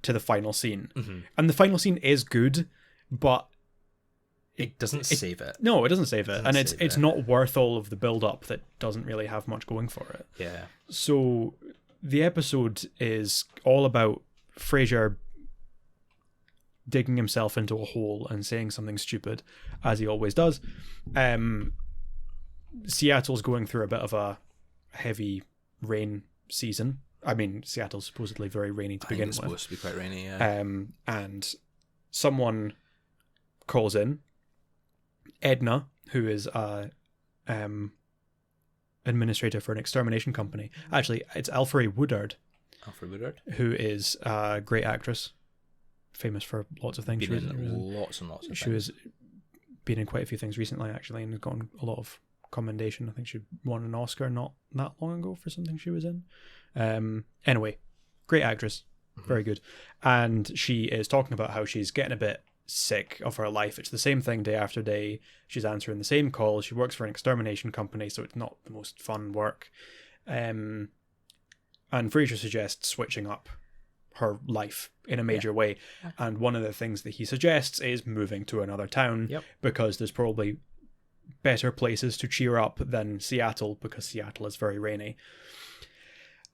to the final scene, and the final scene is good, but it doesn't save it. No, it doesn't save it, and it's not worth all of the build up that doesn't really have much going for it. Yeah. So the episode is all about Frasier digging himself into a hole and saying something stupid, as he always does. Seattle's going through a bit of a heavy rain season. I mean, Seattle's supposedly very rainy to begin with. It's supposed to be quite rainy, yeah. And someone calls in, Edna, who is a administrator for an extermination company. Actually, it's Alfre Woodard. Who is a great actress, famous for lots of things. Lots and lots of things. She has been in quite a few things recently, actually, and has gotten a lot of commendation. I think she won an Oscar not that long ago for something she was in. Anyway, great actress, very good. And she is talking about how she's getting a bit sick of her life. It's the same thing day after day. She's answering the same calls. She works for an extermination company, so it's not the most fun work. And Frasier suggests switching up her life in a major way. And one of the things that he suggests is moving to another town, because there's probably better places to cheer up than Seattle, because Seattle is very rainy.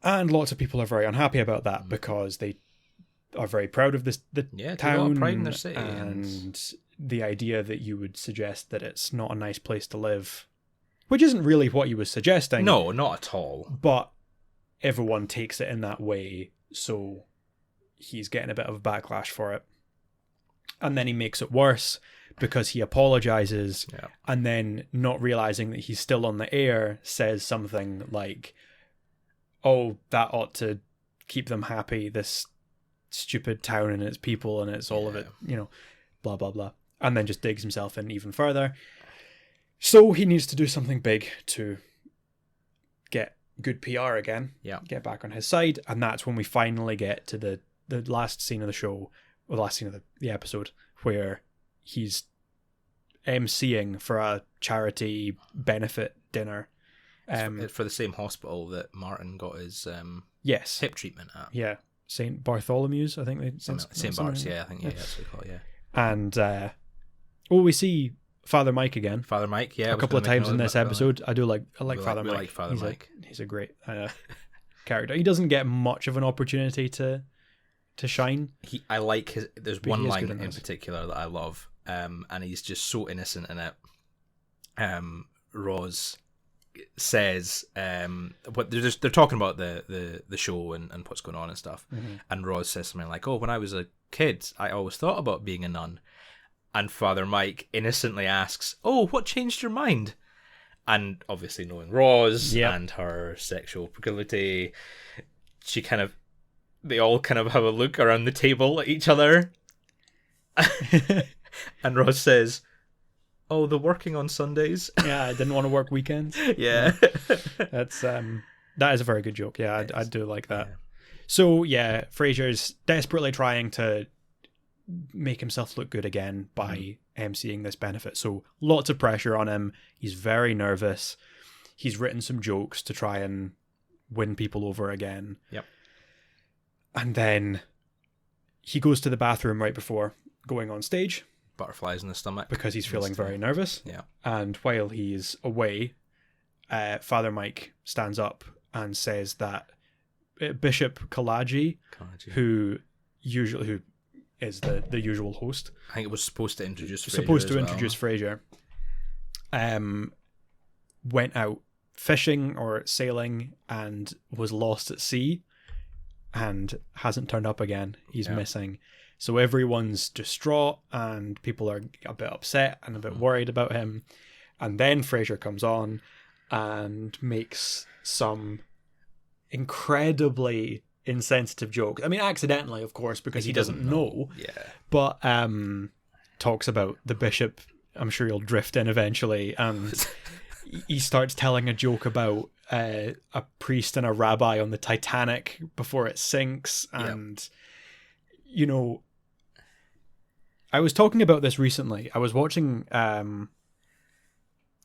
And lots of people are very unhappy about that, because they are very proud of the town, a lot of pride in their city, and the idea that you would suggest that it's not a nice place to live, which isn't really what he was suggesting. No, not at all. But everyone takes it in that way, so he's getting a bit of a backlash for it. And then he makes it worse because he apologizes, and then, not realizing that he's still on the air, says something like, "Oh, that ought to keep them happy, this stupid town and its people, and it's all of it, blah, blah, blah." And then just digs himself in even further. So he needs to do something big to get good PR again, get back on his side. And that's when we finally get to the last scene of the show, or the last scene of the episode, where he's emceeing for a charity benefit dinner. For the same hospital that Martin got his hip treatment at. Yeah. St. Bartholomew's, I think. St. Bart's, I think, that's what they call it, And, we see Father Mike again. Father Mike, a couple of times in this episode. I like Father Mike. Like Father Mike. He's a great character. He doesn't get much of an opportunity to shine. I like his. There's one line in particular that I love, and he's just so innocent in it. Roz says, what they're talking about the show and what's going on and stuff, and Roz says something like, "Oh, when I was a kid, I always thought about being a nun." And Father Mike innocently asks, "Oh, what changed your mind?" And obviously, knowing Roz and her sexual proclivity, they all kind of have a look around the table at each other. And Roz says, "Oh, the working on Sundays." Yeah, I didn't want to work weekends. Yeah. That is a very good joke. Yeah, I do like that. Yeah. So, Frasier's desperately trying to make himself look good again by emceeing this benefit. So, lots of pressure on him. He's very nervous. He's written some jokes to try and win people over again. Yep. And then he goes to the bathroom right before going on stage. Butterflies in the stomach. Because he's feeling very nervous. Yeah. And while he's away, Father Mike stands up and says that Bishop Kalaji, who is the usual host. I think it was supposed to introduce Frasier. Went out fishing or sailing and was lost at sea and hasn't turned up again. He's missing. So everyone's distraught and people are a bit upset and a bit worried about him. And then Frasier comes on and makes some incredibly insensitive joke. I mean, accidentally, of course, because he doesn't know. Yeah. But talks about the bishop. I'm sure he'll drift in eventually. And he starts telling a joke about a priest and a rabbi on the Titanic before it sinks. And, you know, I was talking about this recently. I was watching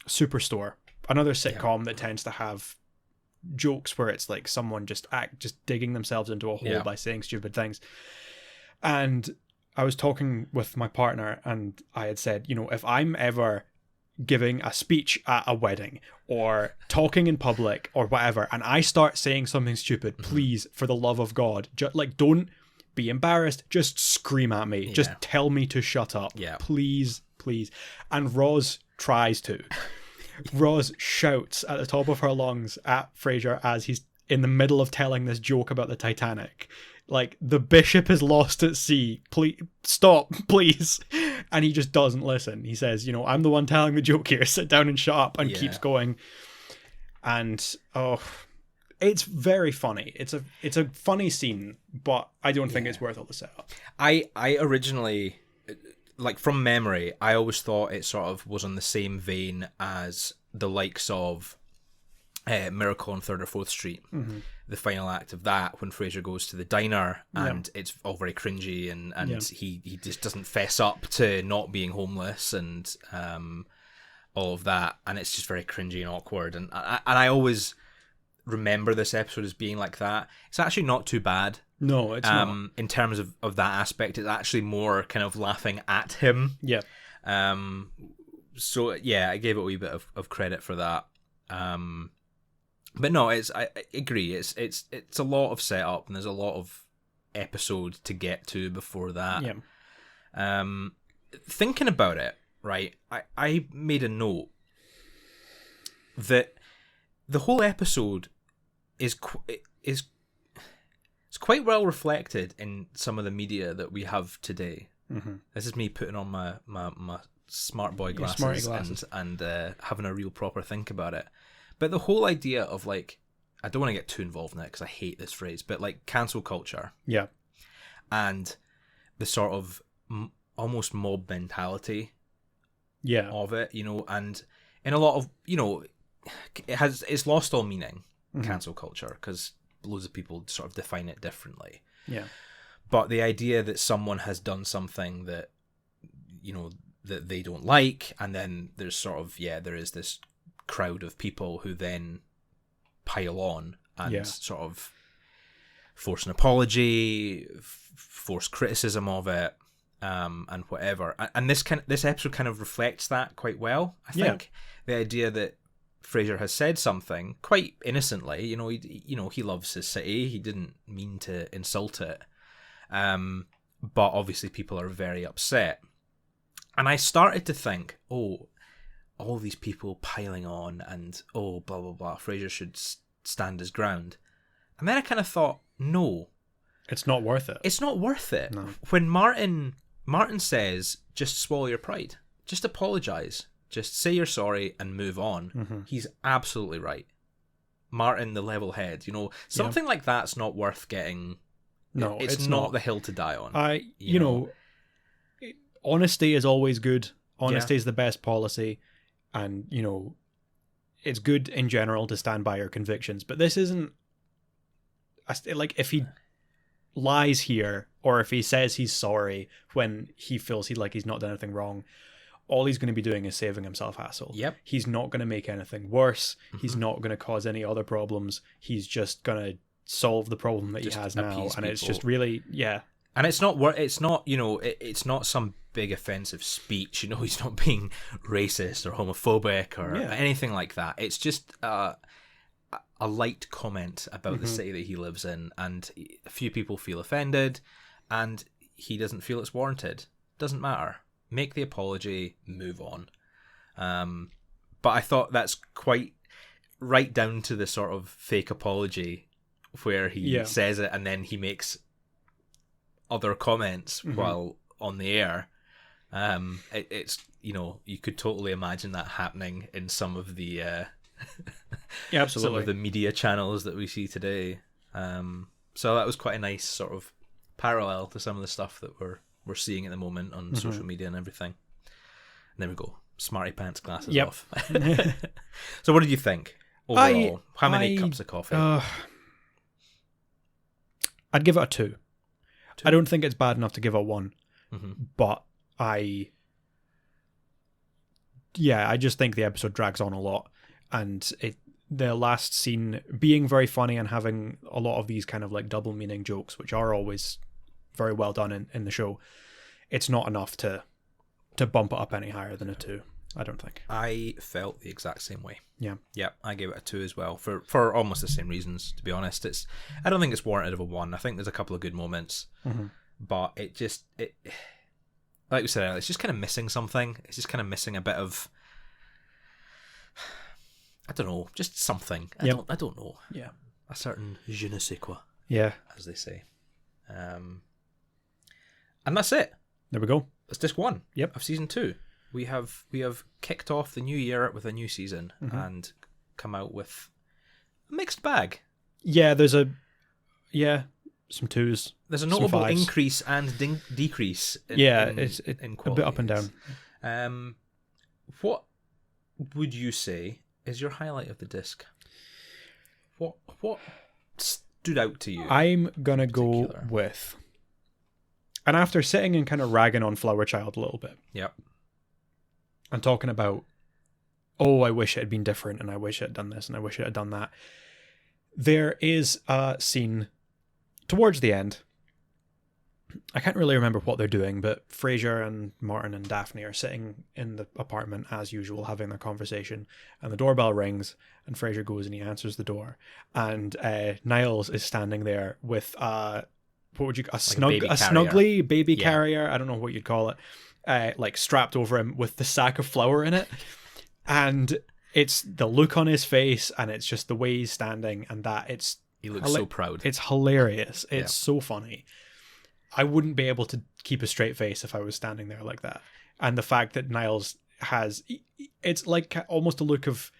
Superstore, another sitcom that tends to have jokes where it's like someone just digging themselves into a hole by saying stupid things. And I was talking with my partner and I had said, you know, if I'm ever giving a speech at a wedding or talking in public or whatever, and I start saying something stupid, please, for the love of God, don't be embarrassed. Just scream at me. Just tell me to shut up. Yeah. Please. And Roz tries to. Roz shouts at the top of her lungs at Frasier as he's in the middle of telling this joke about the Titanic. Like, the bishop is lost at sea. Please, stop, please. And he just doesn't listen. He says, you know, I'm the one telling the joke here. Sit down and shut up, and keeps going. And, it's very funny. It's a funny scene, but I don't think it's worth all the setup. I originally, like, from memory, I always thought it sort of was on the same vein as the likes of Miracle on 3rd or 4th Street. Mm-hmm. The final act of that, when Frasier goes to the diner and it's all very cringy and he just doesn't fess up to not being homeless and all of that, and it's just very cringy and awkward. And I always remember this episode as being like that. It's actually not too bad. No, it's not. In terms of that aspect, it's actually more kind of laughing at him. Yeah. So yeah, I gave it a wee bit of credit for that. But no, I agree. It's a lot of setup, and there's a lot of episode to get to before that. Yeah. Thinking about it, right? I made a note that the whole episode is quite well reflected in some of the media that we have today. Mm-hmm. This is me putting on my smart boy glasses, and having a real proper think about it. But the whole idea of, like, I don't want to get too involved in it because I hate this phrase, but like cancel culture. Yeah. And the sort of almost mob mentality of it, you know, and in a lot of, you know, it's lost all meaning, cancel culture, because loads of people sort of define it differently. Yeah. But the idea that someone has done something that, you know, that they don't like, and then there's sort of, there is this crowd of people who then pile on and sort of force an apology, force criticism of it, and whatever. And this episode kind of reflects that quite well. I think the idea that Frasier has said something quite innocently. You know, he loves his city. He didn't mean to insult it, but obviously people are very upset. And I started to think, all these people piling on and blah blah blah, Frasier should stand his ground. And then I kind of thought, no, it's not worth it. It's not worth it. No. When Martin says, just swallow your pride, just apologize, just say you're sorry and move on, he's absolutely right. Martin, the level head, you know, something like that's not worth getting. No, it's not the hill to die on. You know, honesty is always good. Honesty is the best policy. And, you know, it's good in general to stand by your convictions. But this isn't... Like, if he lies here, or if he says he's sorry when he feels he's not done anything wrong, all he's going to be doing is saving himself hassle. Yep. He's not going to make anything worse. He's not going to cause any other problems. He's just going to solve the problem that he has now. And it's just really... Yeah. And it's not, you know, it's not some big offensive speech, you know, he's not being racist or homophobic or anything like that. It's just a light comment about the city that he lives in, and a few people feel offended, and he doesn't feel it's warranted. Doesn't matter. Make the apology, move on. But I thought that's quite right down to the sort of fake apology where he says it and then he makes other comments while on the air. It's you could totally imagine that happening in some of the yeah, absolutely, some of the media channels that we see today. So that was quite a nice sort of parallel to some of the stuff that we're seeing at the moment on social media and everything. And there we go, smarty pants glasses off. So what did you think overall? How many cups of coffee? I'd give it a 2. I don't think it's bad enough to give it a 1, but I just think the episode drags on a lot, and the last scene being very funny and having a lot of these kind of like double meaning jokes, which are always very well done in the show, it's not enough to bump it up any higher than a 2. I don't think. I felt the exact same way. Yeah, I gave it a 2 as well for almost the same reasons. To be honest, I don't think it's warranted of a 1. I think there's a couple of good moments, but it like we said earlier, it's just kind of missing something. It's just kind of missing a bit of, I don't know, just something. I don't know. Yeah, a certain je ne sais quoi. Yeah, as they say. And that's it. There we go. That's disc 1. Yep. Of season 2. We have kicked off the new year with a new season and come out with a mixed bag. Yeah, there's some 2s. There's a notable increase and decrease. In quality. A bit up and down. What would you say is your highlight of the disc? What stood out to you? I'm gonna go with, and after sitting and kind of ragging on Flower Child a little bit. Yep. And talking about, I wish it had been different, and I wish it had done this, and I wish it had done that. There is a scene towards the end. I can't really remember what they're doing, but Frasier and Martin and Daphne are sitting in the apartment as usual, having their conversation, and the doorbell rings, and Frasier goes and he answers the door, and Niles is standing there with a snuggly baby carrier. I don't know what you'd call it. Like strapped over him with the sack of flour in it, and it's the look on his face, and it's just the way he's standing, and he looks so proud. It's hilarious. It's so funny. I wouldn't be able to keep a straight face if I was standing there like that. And the fact that Niles it's like almost a look of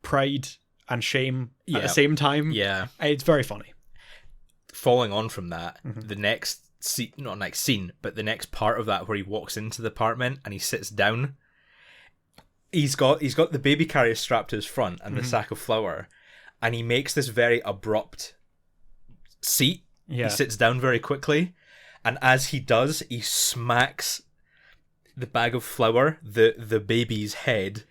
pride and shame at the same time. Yeah, it's very funny. Following on from that, the next scene, not next scene, but the next part of that where he walks into the apartment and he sits down, he's got the baby carrier strapped to his front and the sack of flour, and he makes this very abrupt seat. He sits down very quickly, and as he does, he smacks the bag of flour, the baby's head,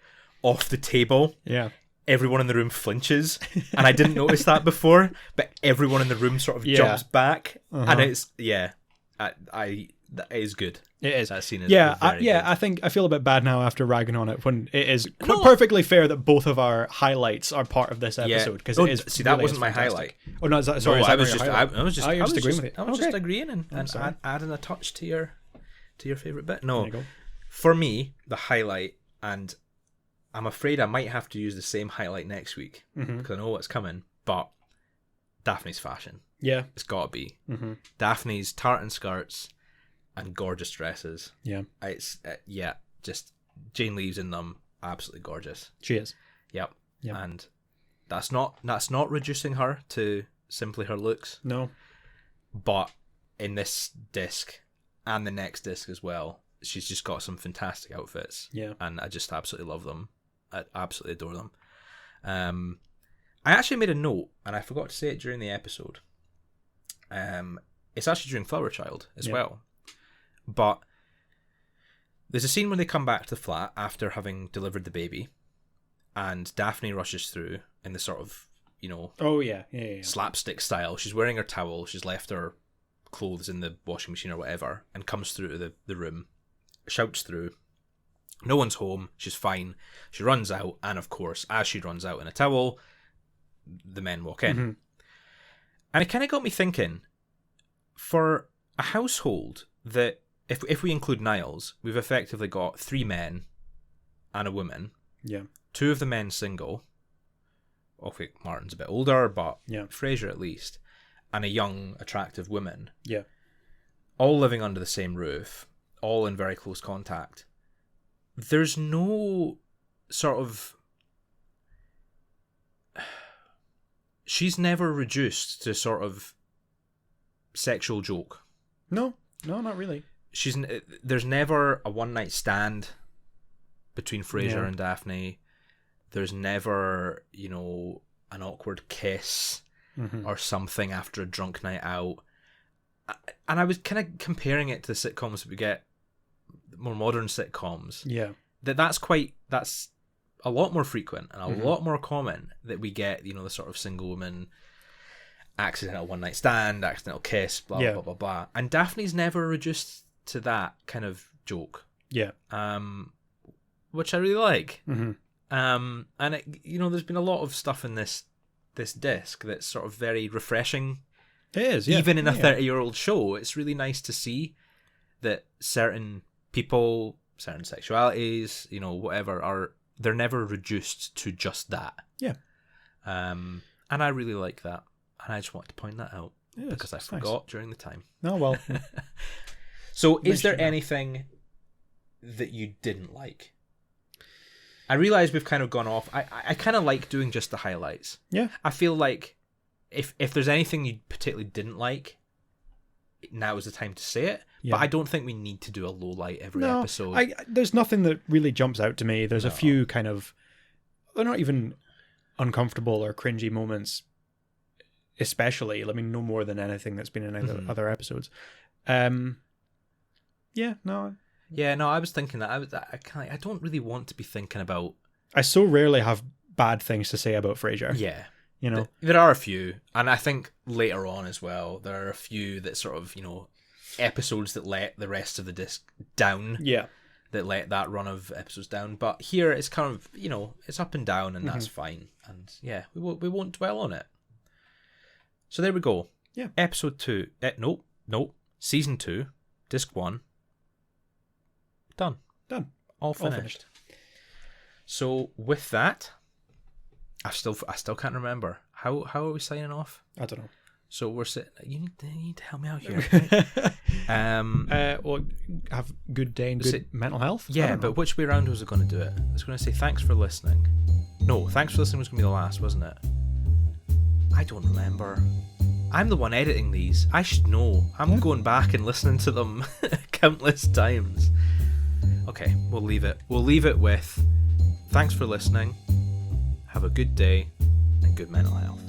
off the table. Yeah. Everyone in the room flinches, and I didn't notice that before, but everyone in the room sort of jumps back, and it's that is good. It is. That scene is good. I think I feel a bit bad now after ragging on it when it is perfectly fair that both of our highlights are part of this episode because it is. See, that wasn't my highlight. Oh no, sorry. I was just agreeing with you. I was just agreeing and adding a touch to your favorite bit. No, there you go. For me, the highlight, and I'm afraid I might have to use the same highlight next week because I know what's coming, but Daphne's fashion. Yeah. It's got to be. Daphne's tartan skirts and gorgeous dresses. Yeah. It's, just Jane Leeves in them, absolutely gorgeous. She is. Yep. And that's not reducing her to simply her looks. No. But in this disc and the next disc as well, she's just got some fantastic outfits. Yeah. And I just absolutely love them. I absolutely adore them. I actually made a note, and I forgot to say it during the episode. It's actually during Flower Child as well. But there's a scene when they come back to the flat after having delivered the baby, and Daphne rushes through in the sort of, slapstick style. She's wearing her towel, she's left her clothes in the washing machine or whatever, and comes through to the room, shouts through. No one's home, she's fine. She runs out, and of course, as she runs out in a towel, the men walk in. And it kind of got me thinking, for a household that, if we include Niles, we've effectively got 3 men and a woman. Yeah. 2 of the men single. Okay, Martin's a bit older, but yeah. Frasier at least. And a young, attractive woman. Yeah. all living under the same roof, all in very close contact. There's no sort of... She's never reduced to sort of sexual joke. No, not really. There's never a one-night stand between Frasier and Daphne. There's never, an awkward kiss or something after a drunk night out. And I was kind of comparing it to the sitcoms that we get, more modern sitcoms. Yeah. That's a lot more frequent and a lot more common that we get, the sort of single woman accidental one-night stand, accidental kiss, blah, blah, blah, blah. And Daphne's never reduced to that kind of joke. Yeah. Which I really like. And it, there's been a lot of stuff in this disc that's sort of very refreshing. It is, yeah. Even in a 30-year-old show, it's really nice to see that certain people, certain sexualities, whatever, they're never reduced to just that. Yeah. And I really like that. And I just wanted to point that out because I forgot during the time. No, well. So is there anything that you didn't like? I realise we've kind of gone off. I kind of like doing just the highlights. Yeah. I feel like if there's anything you particularly didn't like, now is the time to say it. Yeah. But I don't think we need to do a low light every episode. There's nothing that really jumps out to me. There's a few kind of... They're not even uncomfortable or cringy moments, especially. I mean, no more than anything that's been in other episodes. Yeah, no... Yeah, no, I was thinking that. I don't really want to be thinking about... I so rarely have bad things to say about Frasier. Yeah. There are a few, and I think later on as well, there are a few that sort of, episodes that let the rest of the disc down. Yeah. That let that run of episodes down. But here it's kind of, it's up and down, and that's fine. And yeah, we won't dwell on it. So there we go. Yeah. Episode 2. No. Season 2, disc 1. Done. All finished. So with that, I still can't remember how are we signing off. I don't know. So we're sitting. You need to help me out here. Well, have good day and good mental health. Yeah, but which way around was it going to do it? It's going to say thanks for listening. No, thanks for listening was going to be the last, wasn't it? I don't remember. I'm the one editing these. I should know. I'm going back and listening to them countless times. Okay, we'll leave it. We'll leave it with thanks for listening. Have a good day and good mental health.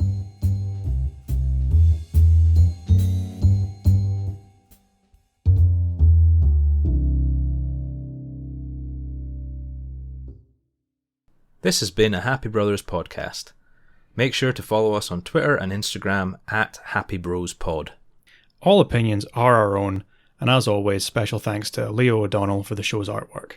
This has been a Happy Brothers podcast. Make sure to follow us on Twitter and Instagram at HappyBrosPod. All opinions are our own, and as always, special thanks to Leah O'Donnell for the show's artwork.